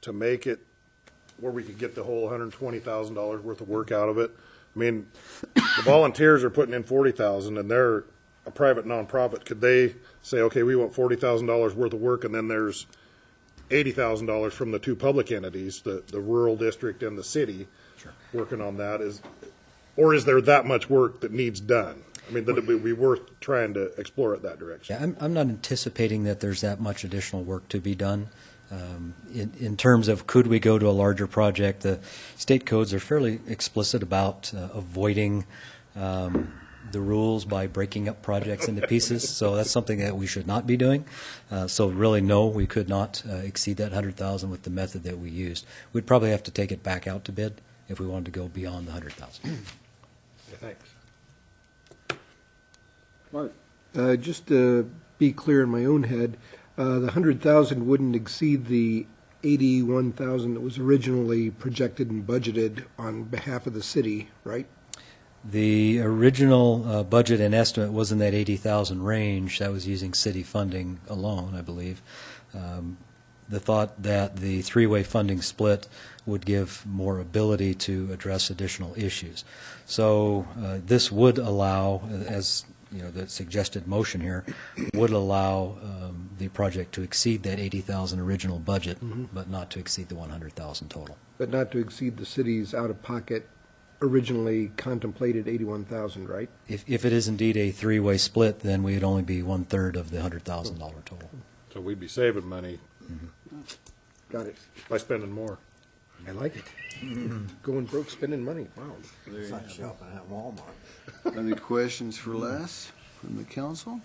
to make it where we could get the whole $120,000 worth of work out of it? I mean, the volunteers are putting in $40,000, and they're a private nonprofit. Could they say, okay, we want $40,000 worth of work, and then there's $80,000 from the two public entities, the rural district and the city, working on that? Or is there that much work that needs done? I mean, that it would be worth trying to explore it that direction. Yeah, I'm not anticipating that there's that much additional work to be done. In terms of could we go to a larger project, the state codes are fairly explicit about avoiding the rules by breaking up projects into pieces, so that's something that we should not be doing. So really, no, we could not exceed that $100,000 with the method that we used. We'd probably have to take it back out to bid if we wanted to go beyond the $100,000. Yeah, thanks. Mark? Just to be clear in my own head, the 100,000 wouldn't exceed the 81,000 that was originally projected and budgeted on behalf of the city, right? The original budget and estimate was in that 80,000 range. That was using city funding alone, I believe. The thought that the three-way funding split would give more ability to address additional issues. So this would allow, as you know, the suggested motion here would allow the project to exceed that 80,000 original budget, but not to exceed the 100,000 total. But not to exceed the city's out-of-pocket originally contemplated 81,000, right? If it is indeed a three-way split, then we'd only be one-third of the $100,000 total. So we'd be saving money Got it. by spending more. I like it. Going broke, spending money. Wow. It's not shopping at Walmart. Any questions for Les from the council?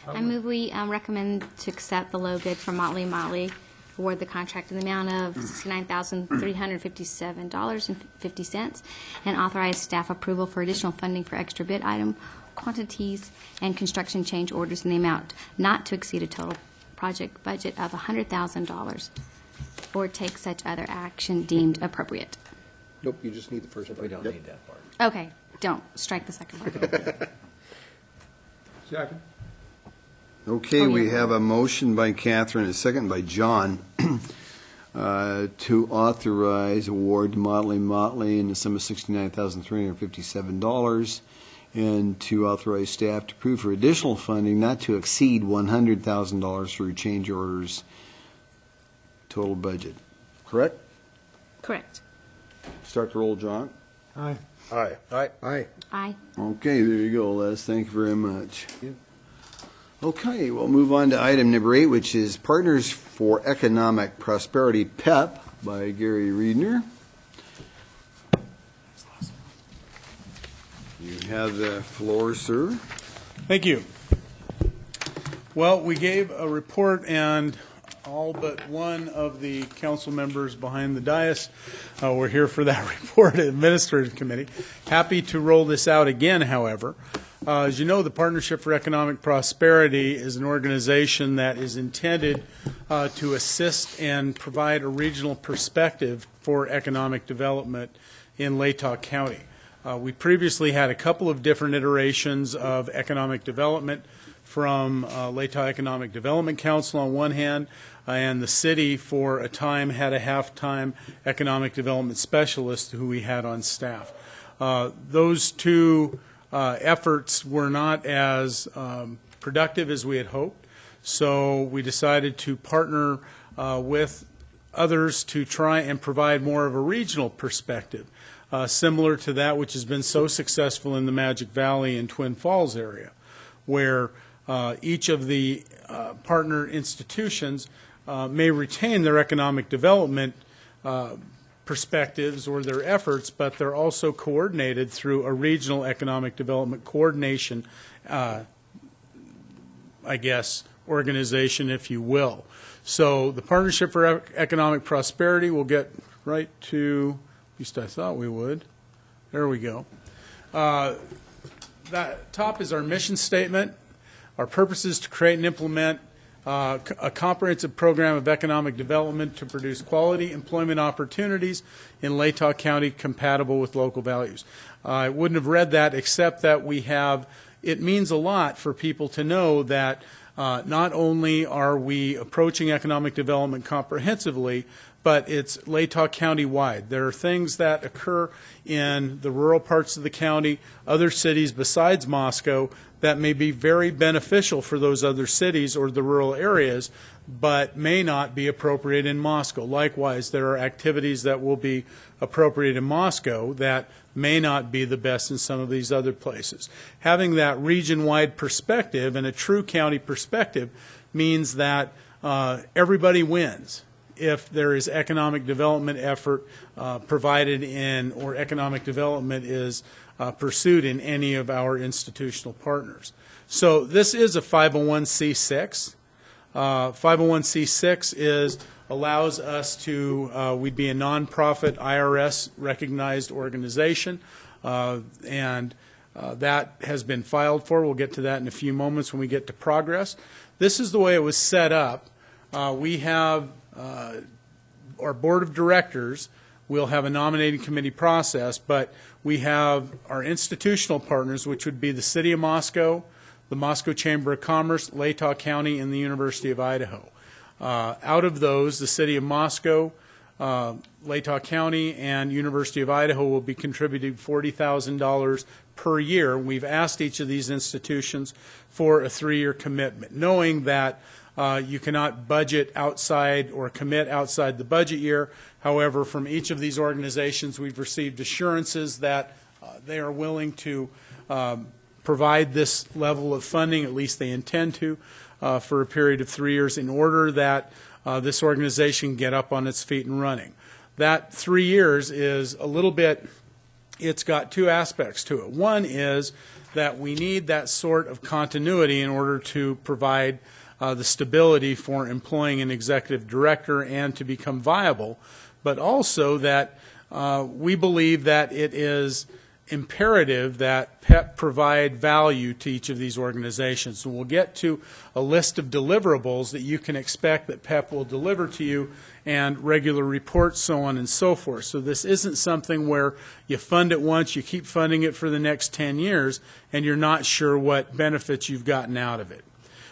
I move we recommend to accept the low bid from Motley Motley, award the contract in the amount of $69,357.50, and authorize staff approval for additional funding for extra bid item quantities and construction change orders in the amount not to exceed a total project budget of $100,000, or take such other action deemed appropriate. Nope, you just need the first part. We don't need that part. Okay, don't strike the second part. Second. Okay, Oh, we yeah. have a motion by Catherine, a second by John, to authorize award to Motley Motley in the sum of $69,357, and to authorize staff to approve for additional funding not to exceed $100,000 through change orders total budget. Correct? Correct. Start the roll, John. Aye. Aye. Aye. Okay, there you go, Les. Thank you very much. Okay, we'll move on to item number 8, which is Partners for Economic Prosperity, PEP, by Gary Riedner. You have the floor, sir. Thank you. Well, we gave a report, and all but one of the council members behind the dais were here for that report at Administrative Committee. Happy to roll this out again, however. As you know, the Partnership for Economic Prosperity is an organization that is intended to assist and provide a regional perspective for economic development in Latah County. We previously had a couple of different iterations of economic development from Latah Economic Development Council on one hand, and the city for a time had a half-time economic development specialist who we had on staff. Those two efforts were not as productive as we had hoped, so we decided to partner with others to try and provide more of a regional perspective. similar to that which has been so successful in the Magic Valley and Twin Falls area, where each of the partner institutions may retain their economic development perspectives or their efforts, but they're also coordinated through a regional economic development coordination, organization, if you will. So the Partnership for Economic Prosperity will get right to, at least I thought we would. There we go. That top is our mission statement. Our purpose is to create and implement a comprehensive program of economic development to produce quality employment opportunities in Latah County compatible with local values. I wouldn't have read that except that it means a lot for people to know that not only are we approaching economic development comprehensively, but it's Latah County wide. There are things that occur in the rural parts of the county, other cities besides Moscow, that may be very beneficial for those other cities or the rural areas, but may not be appropriate in Moscow. Likewise, there are activities that will be appropriate in Moscow that may not be the best in some of these other places. Having that region-wide perspective and a true county perspective means that everybody wins if there is economic development effort provided in, or economic development is pursued in any of our institutional partners. So this is a 501c6. 501c6 allows us to, we'd be a nonprofit IRS recognized organization, and that has been filed for. We'll get to that in a few moments when we get to progress. This is the way it was set up. We have our board of directors will have a nominating committee process, but we have our institutional partners, which would be the City of Moscow, the Moscow Chamber of Commerce, Latah County, and the University of Idaho. Out of those, the City of Moscow, Latah County, and University of Idaho will be contributing $40,000 per year. We've asked each of these institutions for a 3-year commitment, knowing that you cannot budget outside or commit outside the budget year. However, from each of these organizations, we've received assurances that they are willing to provide this level of funding, at least they intend to, for a period of 3 years in order that this organization can get up on its feet and running. That 3 years is a little bit, it's got two aspects to it. One is that we need that sort of continuity in order to provide the stability for employing an executive director and to become viable, but also that we believe that it is imperative that PEP provide value to each of these organizations. And we'll get to a list of deliverables that you can expect that PEP will deliver to you, and regular reports, so on and so forth. So this isn't something where you fund it once, you keep funding it for the next 10 years, and you're not sure what benefits you've gotten out of it.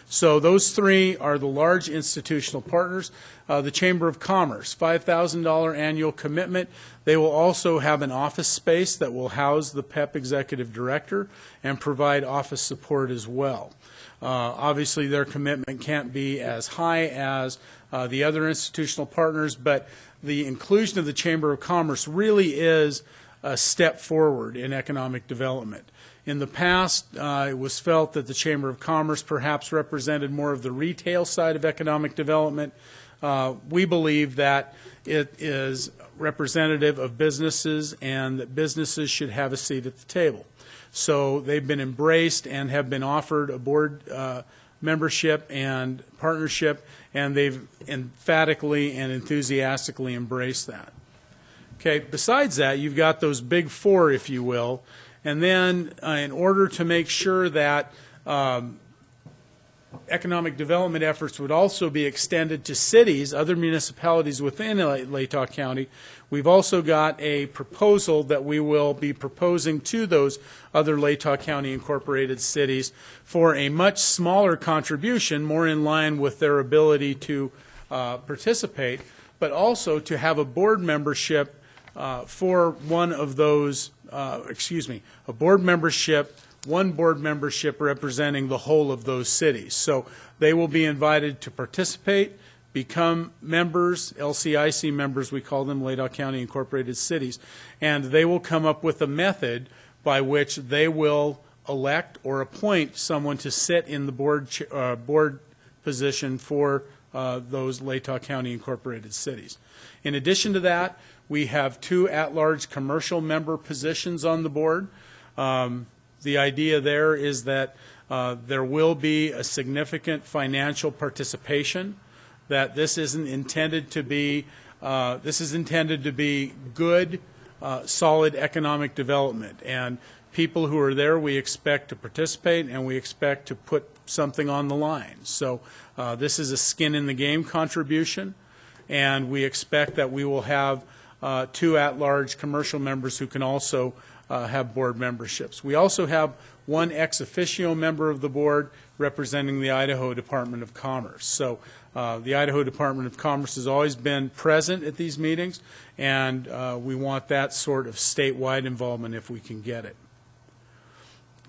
So those three are the large institutional partners. The Chamber of Commerce, $5,000 annual commitment. They will also have an office space that will house the PEP executive director and provide office support as well. Obviously, their commitment can't be as high as the other institutional partners, but the inclusion of the Chamber of Commerce really is a step forward in economic development. In the past, it was felt that the Chamber of Commerce perhaps represented more of the retail side of economic development. We believe that it is representative of businesses and that businesses should have a seat at the table. So they've been embraced and have been offered a board membership and partnership, and they've emphatically and enthusiastically embraced that. Okay, besides that, you've got those big four, if you will. And then in order to make sure that economic development efforts would also be extended to cities, other municipalities within Latah County, we've also got a proposal that we will be proposing to those other Latah County incorporated cities for a much smaller contribution, more in line with their ability to participate, but also to have a board membership for one of those a board membership, one board membership representing the whole of those cities. So they will be invited to participate. become members, LCIC members, we call them, Latah County Incorporated Cities, and they will come up with a method by which they will elect or appoint someone to sit in the board position for those Latah County Incorporated Cities. In addition to that, we have 2 at-large commercial member positions on the board. The idea there is that there will be a significant financial participation, that this isn't intended to be, this is intended to be good, solid economic development. And people who are there, we expect to participate and we expect to put something on the line. So this is a skin in the game contribution, and we expect that we will have 2 at-large commercial members who can also have board memberships. We also have 1 ex officio member of the board representing the Idaho Department of Commerce. So the Idaho Department of Commerce has always been present at these meetings, and we want that sort of statewide involvement if we can get it.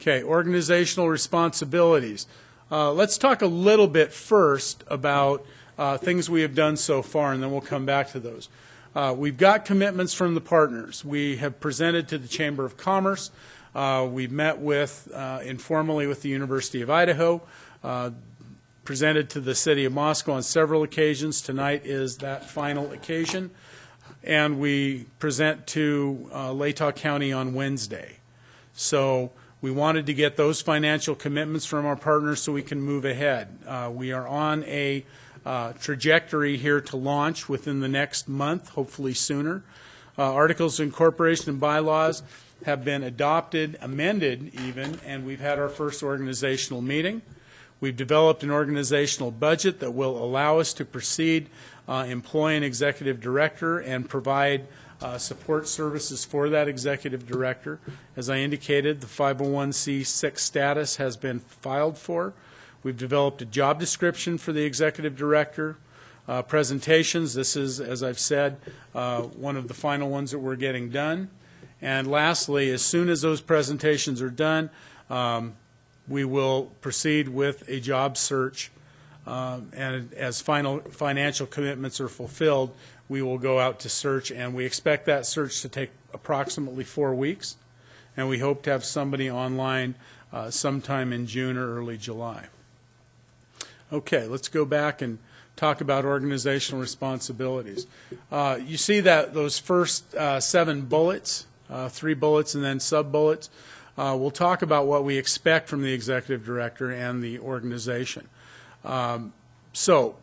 Okay, organizational responsibilities. Let's talk a little bit first about things we have done so far, and then we'll come back to those. We've got commitments from the partners. We have presented to the Chamber of Commerce. We've met with, informally with the University of Idaho, presented to the City of Moscow on several occasions. Tonight is that final occasion. And we present to Latah County on Wednesday. So we wanted to get those financial commitments from our partners so we can move ahead. We are on a trajectory here to launch within the next month, hopefully sooner. Articles of incorporation and bylaws have been adopted, amended even, and we've had our first organizational meeting. We've developed an organizational budget that will allow us to proceed, employ an executive director, and provide support services for that executive director. As I indicated, the 501c6 status has been filed for. We've developed a job description for the executive director. Presentations, this is, as I've said, one of the final ones that we're getting done. And lastly, as soon as those presentations are done, we will proceed with a job search. And as final financial commitments are fulfilled, we will go out to search, and we expect that search to take approximately 4 weeks. And we hope to have somebody online sometime in June or early July. Okay, let's go back and talk about organizational responsibilities. You see that those first 7 bullets, 3 bullets and then sub-bullets. We'll talk about what we expect from the executive director and the organization. So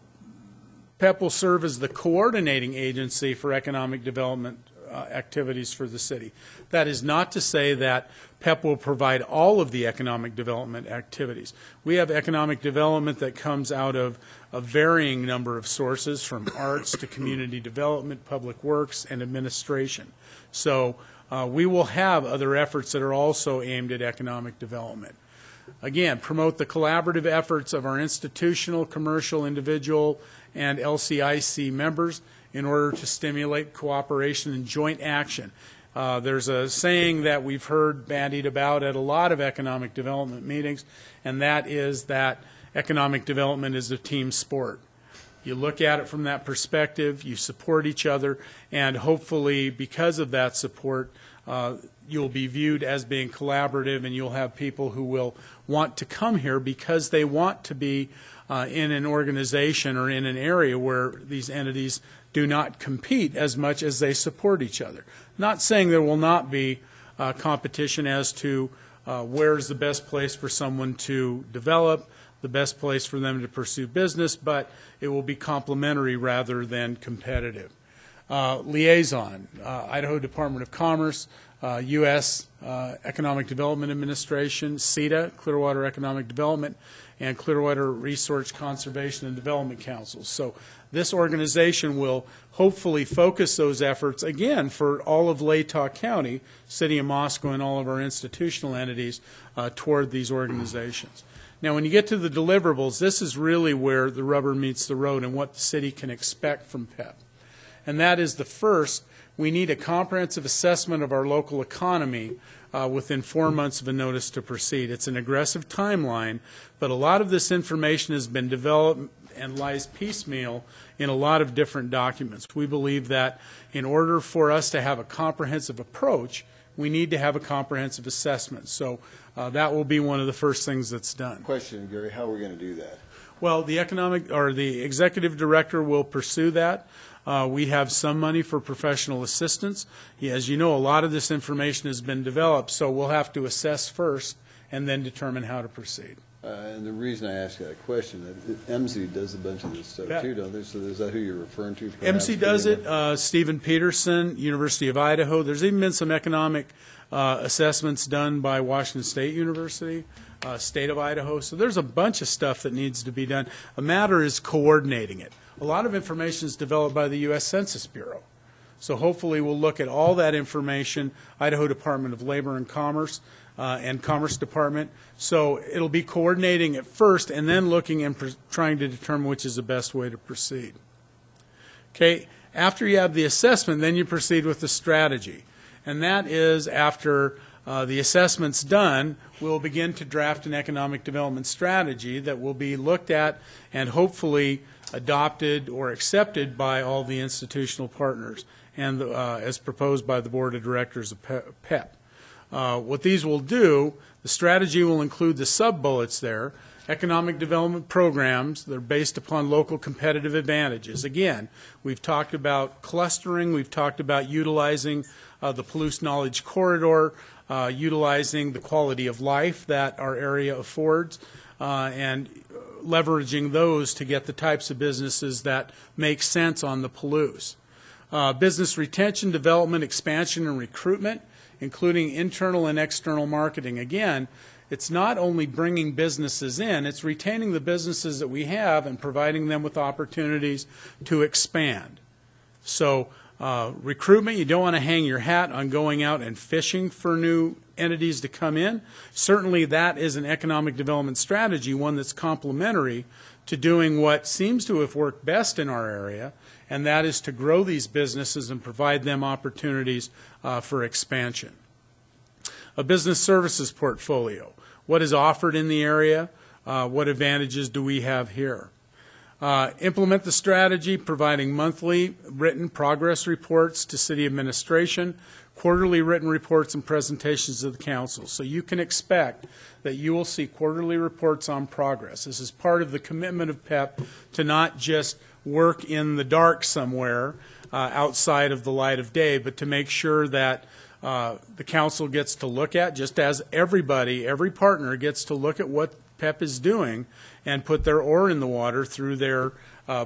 PEP will serve as the coordinating agency for economic development activities for the city. That is not to say that PEP will provide all of the economic development activities. We have economic development that comes out of a varying number of sources, from arts to community development, public works, and administration. So we will have other efforts that are also aimed at economic development. Again, promote the collaborative efforts of our institutional, commercial, individual, and LCIC members in order to stimulate cooperation and joint action. There's a saying that we've heard bandied about at a lot of economic development meetings, and that is that economic development is a team sport. You look at it from that perspective, you support each other, and hopefully because of that support, you'll be viewed as being collaborative, and you'll have people who will want to come here because they want to be in an organization or in an area where these entities do not compete as much as they support each other. Not saying there will not be competition as to where's the best place for someone to develop, the best place for them to pursue business, but it will be complementary rather than competitive. Liaison, Idaho Department of Commerce, U.S. Economic Development Administration, CETA, Clearwater Economic Development, and Clearwater Resource Conservation and Development Council. So this organization will hopefully focus those efforts, again, for all of Latah County, City of Moscow, and all of our institutional entities toward these organizations. Now, when you get to the deliverables, this is really where the rubber meets the road and what the city can expect from PEP. And that is the first, we need a comprehensive assessment of our local economy within 4 months of a notice to proceed. It's an aggressive timeline, but a lot of this information has been developed and lies piecemeal in a lot of different documents. We believe that in order for us to have a comprehensive approach, we need to have a comprehensive assessment. So that will be one of the first things that's done. Question, Gary, how are we going to do that? Well, the executive director will pursue that. We have some money for professional assistance. As you know, a lot of this information has been developed, so we'll have to assess first and then determine how to proceed. And the reason I ask that question, MC does a bunch of this stuff too, don't they? So is that who you're referring to? MC does it. Stephen Peterson, University of Idaho. There's even been some economic assessments done by Washington State University, State of Idaho. So there's a bunch of stuff that needs to be done. A matter is coordinating it. A lot of information is developed by the U.S. Census Bureau. So hopefully we'll look at all that information, Idaho Department of Labor and Commerce, and Commerce Department. So it'll be coordinating it first and then looking and trying to determine which is the best way to proceed. Okay, after you have the assessment, then you proceed with the strategy. And that is after the assessment's done, we'll begin to draft an economic development strategy that will be looked at and hopefully adopted or accepted by all the institutional partners and as proposed by the Board of Directors of PEP. What these will do, the strategy will include the sub-bullets there, economic development programs that are based upon local competitive advantages. Again, we've talked about clustering, we've talked about utilizing the Palouse Knowledge Corridor, utilizing the quality of life that our area affords, and leveraging those to get the types of businesses that make sense on the Palouse. Business retention, development, expansion, and recruitment, including internal and external marketing. Again, it's not only bringing businesses in, it's retaining the businesses that we have and providing them with opportunities to expand. So recruitment, you don't want to hang your hat on going out and fishing for new entities to come in. Certainly that is an economic development strategy, one that's complementary to doing what seems to have worked best in our area, and that is to grow these businesses and provide them opportunities for expansion. A business services portfolio. What is offered in the area? What advantages do we have here? Implement the strategy, providing monthly written progress reports to city administration, quarterly written reports and presentations to the council. So you can expect that you will see quarterly reports on progress. This is part of the commitment of PEP to not just work in the dark somewhere outside of the light of day, but to make sure that the council gets to look at, just as everybody, every partner gets to look at what PEP is doing and put their oar in the water through their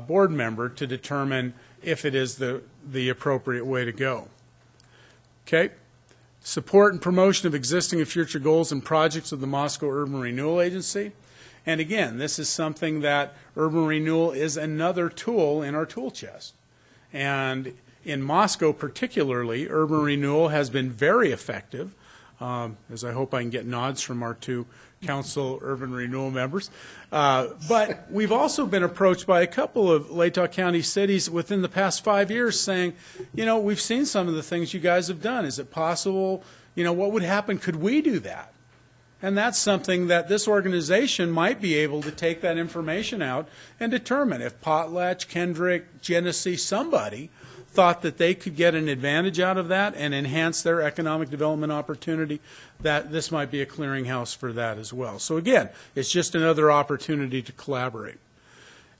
board member to determine if it is the appropriate way to go. Okay. Support and promotion of existing and future goals and projects of the Moscow Urban Renewal Agency. And again, this is something that urban renewal is another tool in our tool chest. And in Moscow particularly, urban renewal has been very effective, as I hope I can get nods from our two council urban renewal members. But we've also been approached by a couple of Latah County cities within the past 5 years saying, you know, we've seen some of the things you guys have done. Is it possible, you know, what would happen? Could we do that? And that's something that this organization might be able to take that information out and determine if Potlatch, Kendrick, Genesee, somebody thought that they could get an advantage out of that and enhance their economic development opportunity, that this might be a clearinghouse for that as well. So again, it's just another opportunity to collaborate.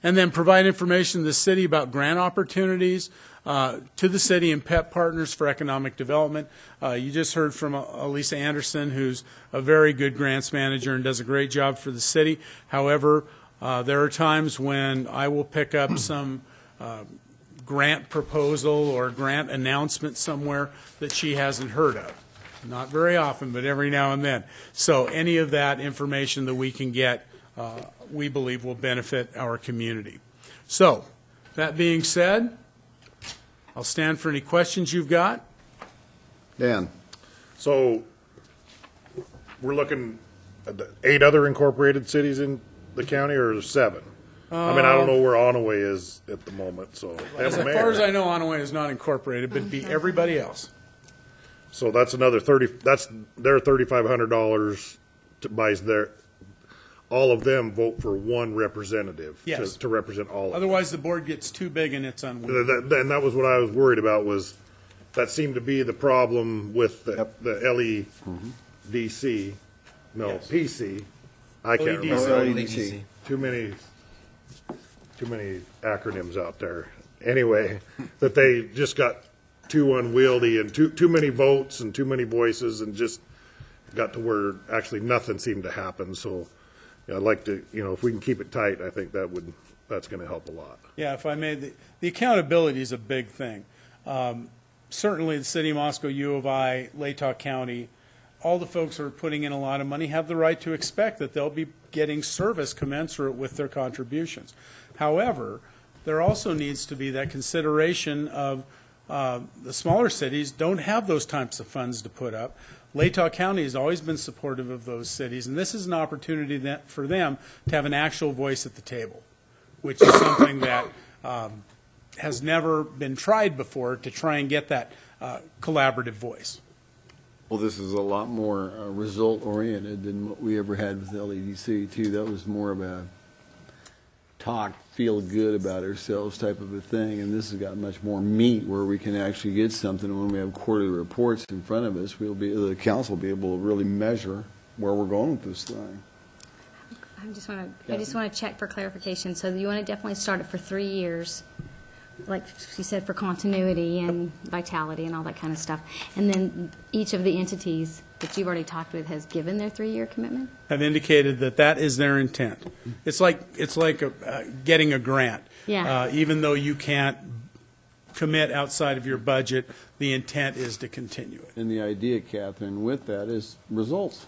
And then provide information to the city about grant opportunities to the city and PEP partners for economic development. You just heard from Elisa Anderson, who's a very good grants manager and does a great job for the city. However, there are times when I will pick up some grant proposal or grant announcement somewhere that she hasn't heard of. Not very often, but every now and then. So any of that information that we can get, we believe will benefit our community. So, that being said, I'll stand for any questions you've got. Dan. So we're looking at the 8 other incorporated cities in the county, or 7? I mean, I don't know where Onaway is at the moment, so. As far as I know, Onaway is not incorporated, but it'd be everybody else. So that's another that's their $3,500 to buys their all of them vote for one representative Yes. to represent all of them. Otherwise, the board gets too big and it's unwieldy. And that was what I was worried about, was that seemed to be the problem with the LEDC, no, Yes. PC. I can't LEDC. remember. LEDC. Too many acronyms out there. Anyway, that they just got too unwieldy and too many votes and too many voices, and just got to where actually nothing seemed to happen. So I'd like to, if we can keep it tight, I think that's going to help a lot. Yeah, if I may, the accountability is a big thing. Certainly, the City of Moscow, U of I, Latah County, all the folks who are putting in a lot of money have the right to expect that they'll be getting service commensurate with their contributions. However, there also needs to be that consideration of the smaller cities don't have those types of funds to put up. Latah County has always been supportive of those cities, and this is an opportunity for them to have an actual voice at the table, which is something that has never been tried before, to try and get that collaborative voice. Well, this is a lot more result-oriented than what we ever had with LEDC, too. That was more of a talk, feel good about ourselves type of a thing, and this has got much more meat where we can actually get something. And when we have quarterly reports in front of us, the council will be able to really measure where we're going with this thing. I just want to check for clarification. So you want to definitely start it for 3 years, like you said, for continuity and vitality and all that kind of stuff. And then each of the entities that you've already talked with has given their 3-year commitment? Have indicated that is their intent. It's like getting a grant. Yeah. Even though you can't commit outside of your budget, the intent is to continue it. And the idea, Catherine, with that is results.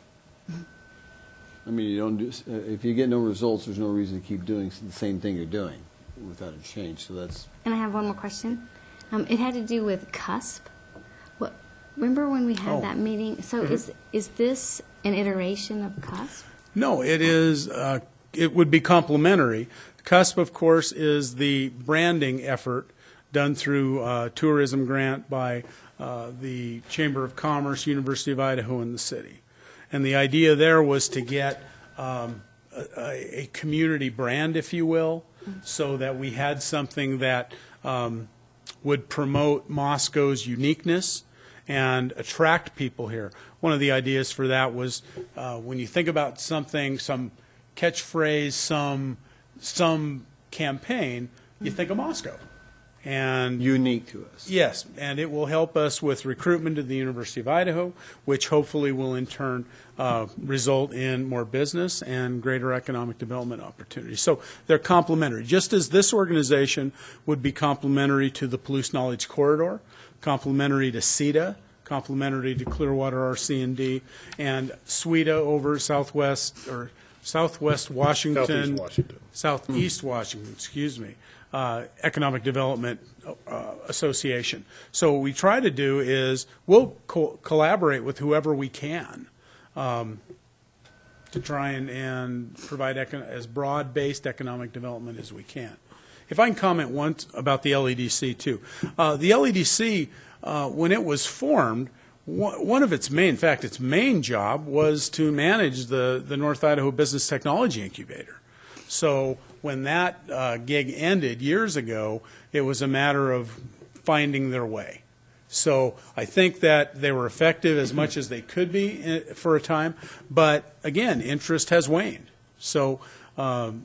I mean, you don't if you get no results, there's no reason to keep doing the same thing you're doing without a change. So that's. And I have one more question. It had to do with CUSP. Remember when we had that meeting? So is this an iteration of CUSP? No, it is. It would be complementary. CUSP, of course, is the branding effort done through a tourism grant by the Chamber of Commerce, University of Idaho, and the city. And the idea there was to get a community brand, if you will, so that we had something that would promote Moscow's uniqueness and attract people here. One of the ideas for that was when you think about something, some catchphrase, some campaign, you think of Moscow. And unique to us. Yes, and it will help us with recruitment to the University of Idaho, which hopefully will in turn result in more business and greater economic development opportunities. So they're complementary. Just as this organization would be complementary to the Palouse Knowledge Corridor, complementary to CETA, complementary to Clearwater RC&D, and SWETA over Southwest Washington, Southeast Washington, excuse me, Economic Development Association. So what we try to do is we'll collaborate with whoever we can to try and provide as broad-based economic development as we can. If I can comment once about the LEDC too. The LEDC, when it was formed, one of its main job was to manage the North Idaho Business Technology Incubator. So when that gig ended years ago, it was a matter of finding their way. So I think that they were effective as much as they could be for a time, but again, interest has waned. So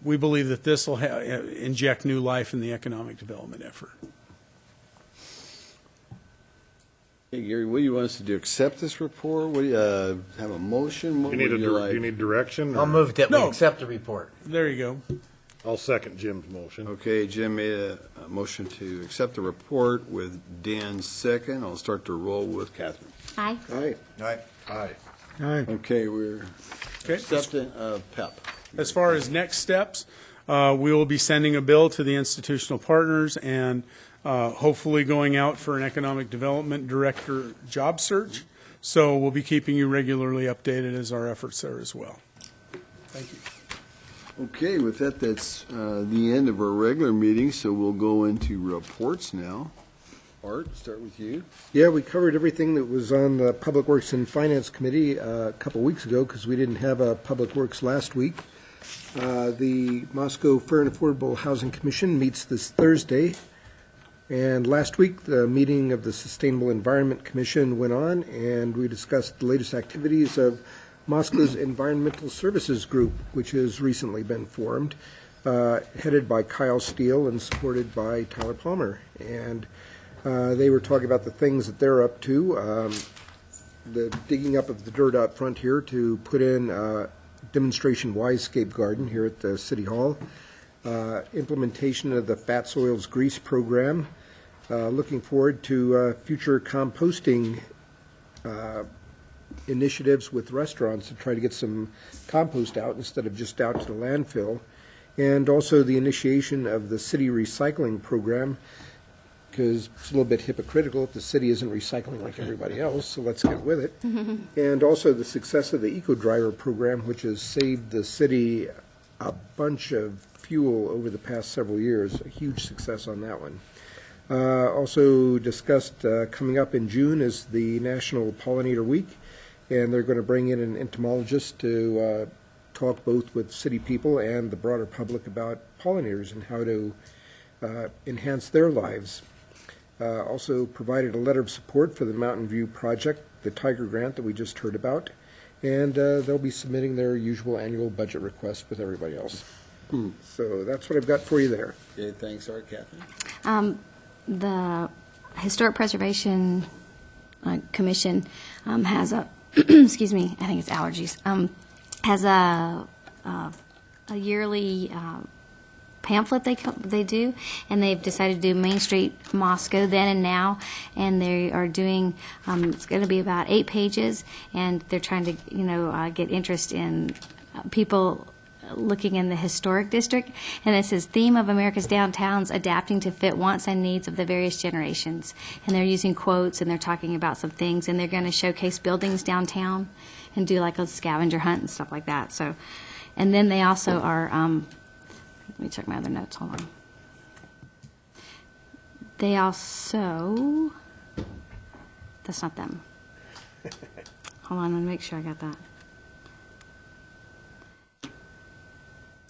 we believe that this will inject new life in the economic development effort. Hey, Gary, what do you want us to do? Accept this report? What do you have a motion? What Do would you like? you need direction? I'll move that we accept the report. There you go. I'll second Jim's motion. Okay, Jim made a motion to accept the report with Dan's second. I'll start the roll with Catherine. Aye. Aye. Aye. Aye. Okay, we're Okay. accepting PEP. As far as next steps, we will be sending a bill to the institutional partners and hopefully going out for an economic development director job search. So we'll be keeping you regularly updated as our efforts there as well. Thank you. Okay, with that, that's the end of our regular meeting, so we'll go into reports now. Art, start with you. Yeah, we covered everything that was on the Public Works and Finance Committee a couple weeks ago because we didn't have a Public Works last week. The Moscow Fair and Affordable Housing Commission meets this Thursday. And last week, the meeting of the Sustainable Environment Commission went on, and we discussed the latest activities of Moscow's Environmental Services Group, which has recently been formed, headed by Kyle Steele and supported by Tyler Palmer. And they were talking about the things that they're up to, the digging up of the dirt out front here to put in a demonstration Yscape garden here at the City Hall, implementation of the Fat Soils Grease program, looking forward to future composting initiatives with restaurants to try to get some compost out instead of just out to the landfill, and also the initiation of the city recycling program, because it's a little bit hypocritical if the city isn't recycling like everybody else, so let's get with it. And also the success of the Eco Driver program, which has saved the city a bunch of fuel over the past several years, a huge success on that one. Also discussed coming up in June is the National Pollinator Week, and they're going to bring in an entomologist to talk both with city people and the broader public about pollinators and how to enhance their lives. Also provided a letter of support for the Mountain View project, the Tiger Grant that we just heard about, and they'll be submitting their usual annual budget request with everybody else. So that's what I've got for you there. Okay, thanks, Art. Catherine? The Historic Preservation Commission has a, excuse me, I think it's allergies, has a yearly pamphlet they do, and they've decided to do Main Street Moscow then and now, and they are doing, it's going to be about 8 pages, and they're trying to, get interest in people looking in the historic district, and it says theme of America's downtowns adapting to fit wants and needs of the various generations, and they're using quotes, and they're talking about some things, and they're going to showcase buildings downtown and do like a scavenger hunt and stuff like that. So, and then they also are let me check my other notes, hold on. They also, that's not them. Hold on, let me make sure I got that.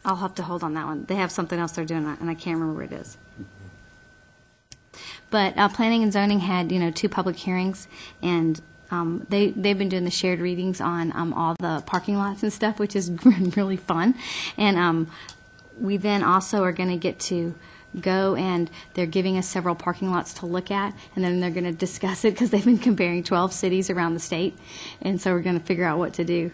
I'll have to hold on that one. They have something else they're doing, and I can't remember where it is. But Planning and Zoning had, 2 public hearings, and they've been doing the shared readings on all the parking lots and stuff, which has been really fun. And we then also are going to get to go, and they're giving us several parking lots to look at, and then they're going to discuss it because they've been comparing 12 cities around the state, and so we're going to figure out what to do,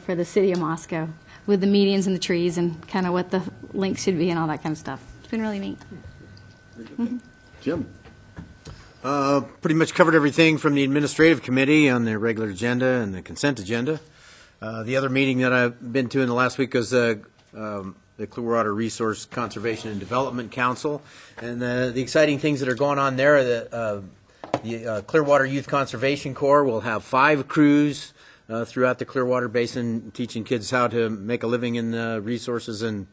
for the city of Moscow with the medians and the trees and kind of what the links should be and all that kind of stuff. It's been really neat. Jim? Pretty much covered everything from the administrative committee on their regular agenda and the consent agenda. The other meeting that I've been to in the last week was the Clearwater Resource Conservation and Development Council, and the exciting things that are going on there. The Clearwater Youth Conservation Corps will have 5 crews throughout the Clearwater Basin, teaching kids how to make a living in the resources in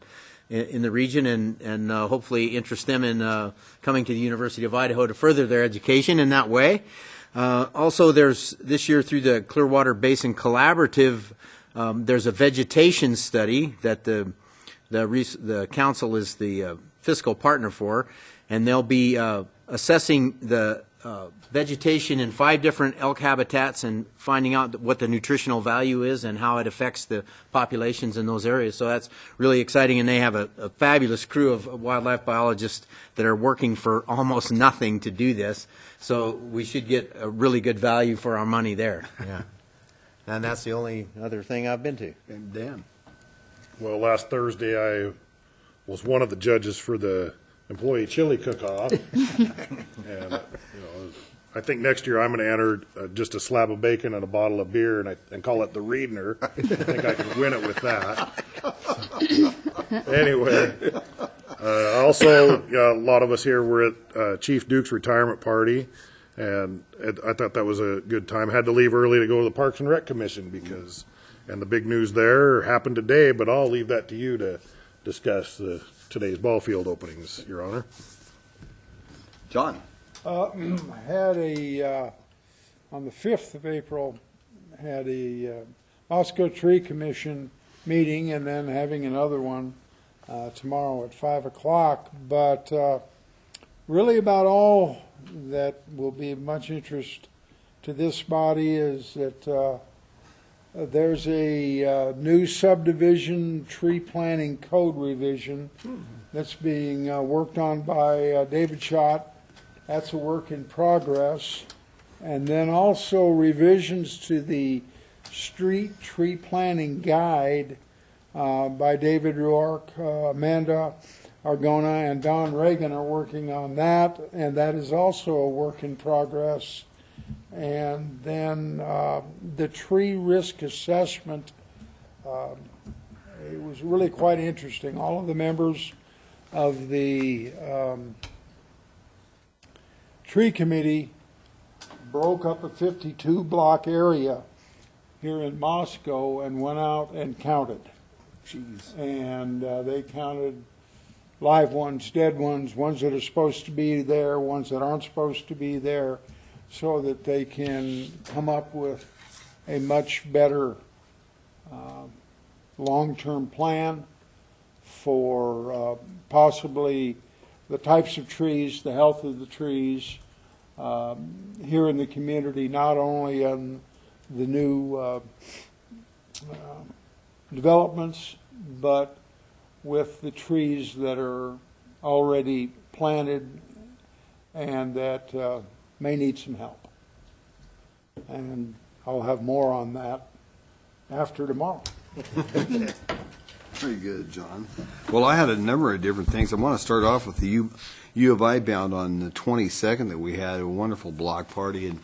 the region, and hopefully interest them in coming to the University of Idaho to further their education in that way. Also, there's this year through the Clearwater Basin Collaborative, there's a vegetation study that the council is the fiscal partner for, and they'll be assessing the vegetation in 5 different elk habitats and finding out what the nutritional value is and how it affects the populations in those areas. So that's really exciting, and they have a fabulous crew of wildlife biologists that are working for almost nothing to do this. So we should get a really good value for our money there. Yeah. And that's the only other thing I've been to. And Dan? Well, last Thursday I was one of the judges for the employee chili cook-off. And, I think next year I'm going to enter just a slab of bacon and a bottle of beer and call it the Reedner. I think I can win it with that. Anyway, also, a lot of us here were at Chief Duke's retirement party, and I thought that was a good time. Had to leave early to go to the Parks and Rec Commission and the big news there happened today, but I'll leave that to you to discuss today's ball field openings, Your Honor. John? I had on the 5th of April, had a Moscow Tree Commission meeting and then having another one tomorrow at 5 o'clock. But really about all that will be of much interest to this body is that there's a new subdivision tree planting code revision that's being worked on by David Schott. That's a work in progress. And then also revisions to the street tree planting guide by David Rourke, Amanda Argona, and Don Reagan are working on that, and that is also a work in progress. And then the tree risk assessment, it was really quite interesting. All of the members of the tree committee broke up a 52-block area here in Moscow and went out and counted. Jeez. And they counted live ones, dead ones, ones that are supposed to be there, ones that aren't supposed to be there, so that they can come up with a much better long-term plan for possibly the types of trees, the health of the trees here in the community, not only in the new developments, but with the trees that are already planted and that may need some help. And I'll have more on that after tomorrow. Very good, John. Well, I had a number of different things. I want to start off with the U of I bound on the 22nd that we had a wonderful block party. And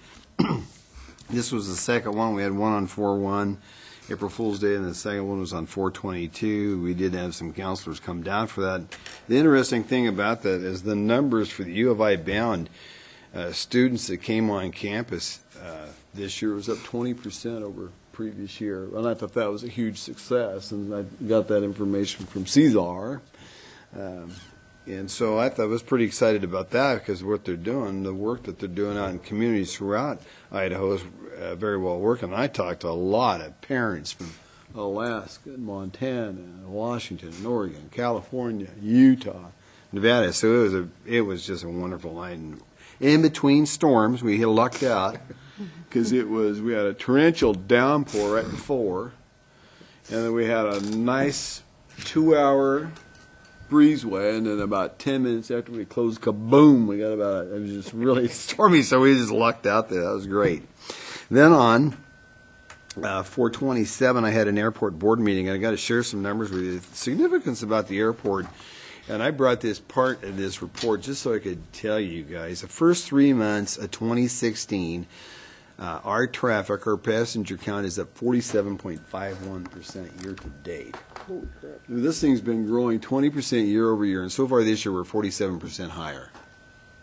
this was the second one. We had one on 4/1, April Fool's Day, and the second one was on 4/22. We did have some counselors come down for that. The interesting thing about that is the numbers for the U of I bound students that came on campus this year was up 20% over previous year, and I thought that was a huge success, and I got that information from Cesar, and so I thought I was pretty excited about that because what they're doing, the work that they're doing out in communities throughout Idaho is very well working. I talked to a lot of parents from Alaska, and Montana, and Washington, and Oregon, California, Utah, Nevada, so it was just a wonderful night. And in between storms, we lucked out because we had a torrential downpour right before, and then we had a nice 2-hour breezeway, and then about 10 minutes after we closed, kaboom, it was just really stormy, so we just lucked out there. That was great. Then on 4/27, I had an airport board meeting, and I got to share some numbers with you. The significance about the airport, and I brought this part of this report just so I could tell you guys. The first 3 months of 2016, our traffic, our passenger count is up 47.51% year to date. This thing's been growing 20% year over year, and so far this year we're 47% higher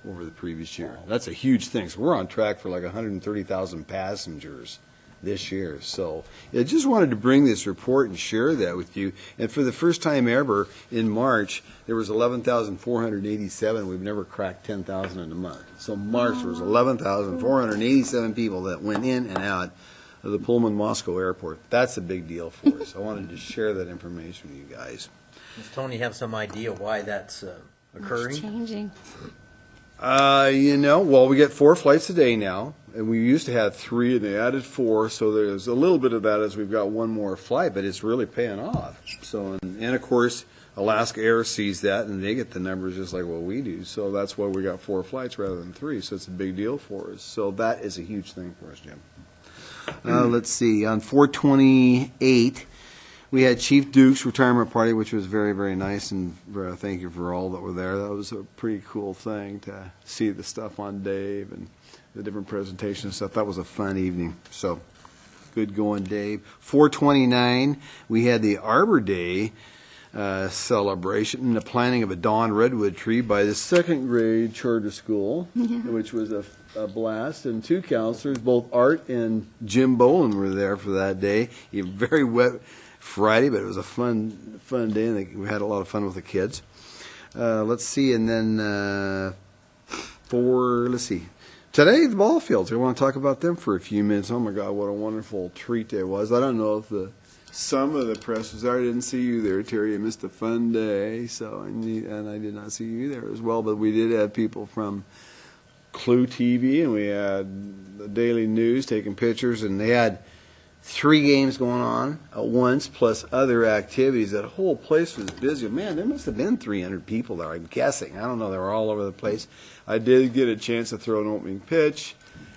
over the previous year. That's a huge thing. So we're on track for like 130,000 passengers this year. So I just wanted to bring this report and share that with you. And for the first time ever in March, there was 11,487. We've never cracked 10,000 in a month. So March, there was 11,487 people that went in and out of the Pullman Moscow Airport. That's a big deal for us. I wanted to share that information with you guys. Does Tony have some idea why that's occurring? It's changing. Well, we get 4 flights a day now, and we used to have 3, and they added 4, so there's a little bit of that as we've got one more flight, but it's really paying off. So, and of course, Alaska Air sees that, and they get the numbers just like what we do, so that's why we got 4 flights rather than 3, so it's a big deal for us. So that is a huge thing for us, Jim. Let's see, on 4/28, we had Chief Duke's retirement party, which was very, very nice, and thank you for all that were there. That was a pretty cool thing to see the stuff on Dave and the different presentations and stuff. That was a fun evening. So good going, Dave. 4/29, we had the Arbor Day celebration and the planting of a Dawn redwood tree by the 2nd grade charter school, which was a blast. And 2 counselors, both Art and Jim Boland, were there for that day. A very wet Friday, but it was a fun day, and we had a lot of fun with the kids. Let's see, and then today the ball fields. I want to talk about them for a few minutes. Oh my God, what a wonderful treat it was. I don't know if the some of the press was there. I didn't see you there, Terry. You missed a fun day, and I did not see you there as well. But we did have people from Clue TV, and we had the Daily News taking pictures, and they had 3 games going on at once, plus other activities. That whole place was busy. Man, there must have been 300 people there, I'm guessing. I don't know. They were all over the place. I did get a chance to throw an opening pitch,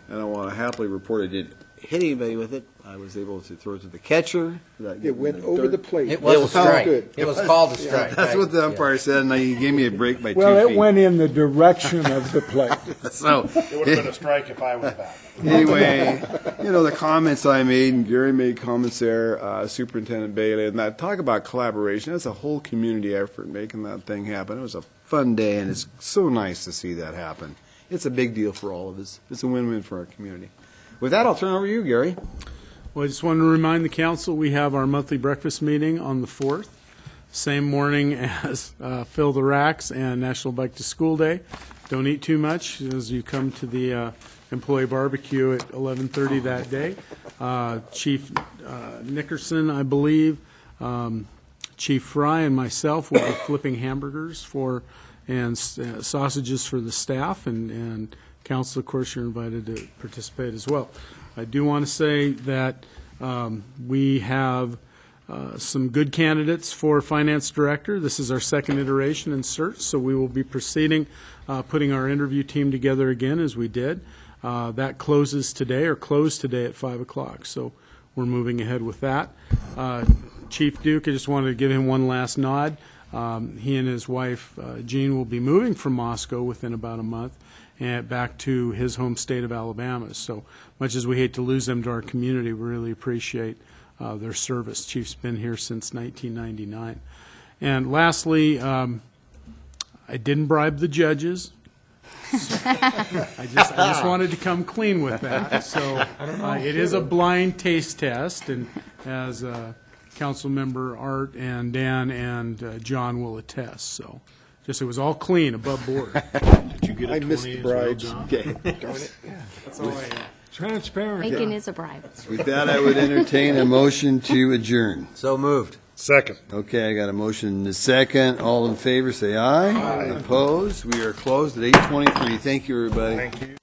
and I want to happily report I didn't hit anybody with it. I was able to throw it to the catcher. It went over the plate. It was a strike. Good. It was called a strike. That's what the umpire said, and he gave me a break by 2 feet. Well, it went in the direction of the plate. So It would have been a strike if I was back. anyway, the comments I made, and Gary made comments there, Superintendent Bailey, and that talk about collaboration. That's a whole community effort making that thing happen. It was a fun day, and it's so nice to see that happen. It's a big deal for all of us. It's a win-win for our community. With that, I'll turn it over to you, Gary. Well, I just wanted to remind the council, we have our monthly breakfast meeting on the 4th, same morning as Fill the Racks and National Bike to School Day. Don't eat too much as you come to the employee barbecue at 11:30 that day. Chief Nickerson, I believe, Chief Fry, and myself will be flipping hamburgers and sausages for the staff, and council, of course, you're invited to participate as well. I do want to say that we have some good candidates for finance director. This is our second iteration in search, so we will be proceeding, putting our interview team together again as we did. That closed today at 5 o'clock, so we're moving ahead with that. Chief Duke, I just wanted to give him one last nod. He and his wife, Jean, will be moving from Moscow within about a month and back to his home state of Alabama. So much as we hate to lose them to our community, we really appreciate their service. Chief's been here since 1999. And lastly, I didn't bribe the judges. So I just wanted to come clean with that. So it is a blind taste test, and as Council Member Art and Dan and John will attest. So just it was all clean, above board. Did you get a 20 missed the as well, bribes. John? Okay. Darn it. That's all I have. Transparent. Bacon is a bribe. With that, I would entertain a motion to adjourn. So moved. Second. Okay, I got a motion and a second. All in favor, say aye. Opposed? We are closed at 8:23. Thank you, everybody. Thank you.